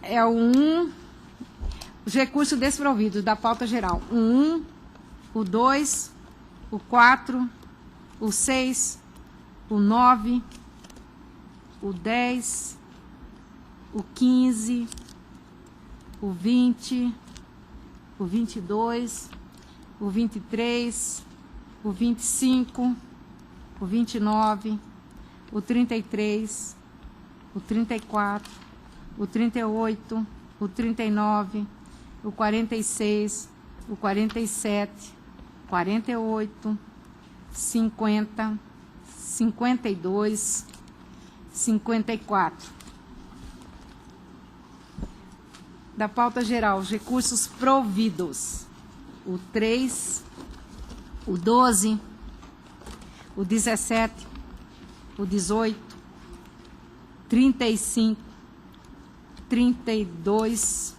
É o 1, os recursos desprovidos da pauta geral. O 1, o 2, o 4, o 6, o 9, o 10, o 15, o 20, o 22, o 23, o 25, o 29, o 33, o 34, o 38, o 39, o 46, o 47, 48, 50, 52, 54. Da pauta geral, os recursos providos: o 3, o 12, o 17, o 18, 35, 32,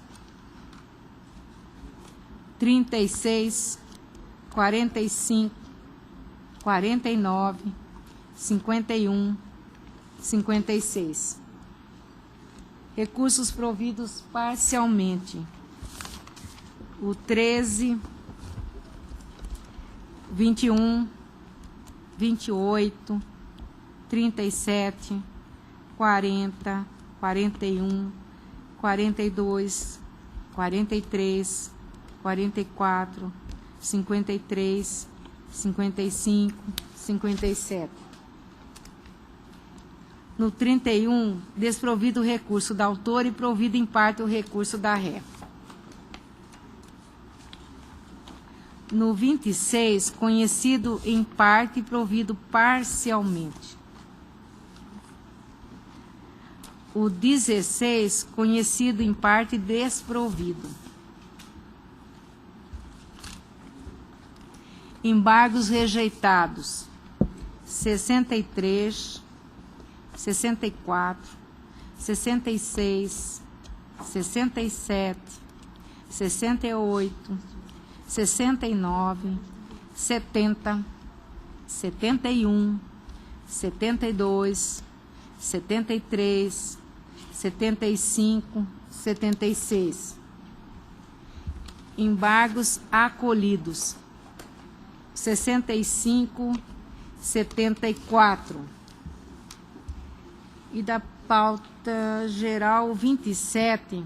36, 45, 49, 51, 56. Recursos providos parcialmente: o 13, 21, 28, 37, 40, 41, 42, 43, 44, 53, 55, 57. No 31, desprovido o recurso da autora e provido em parte o recurso da ré. No 26, conhecido em parte e provido parcialmente. O 16, conhecido em parte e desprovido. Embargos rejeitados: 63, 64, 66, 67, 68, 69, 70, 71, 72, 73, 75, 76. Embargos acolhidos: 65, 74. E da pauta geral 27,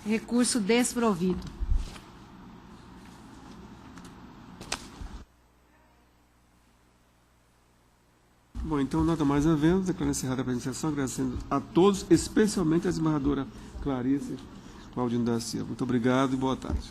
recurso desprovido. Bom, então, nada mais havendo, declaro encerrada a apresentação, agradecendo a todos, especialmente a desembargadora Clarice Claudino da Silva. Muito obrigado e boa tarde.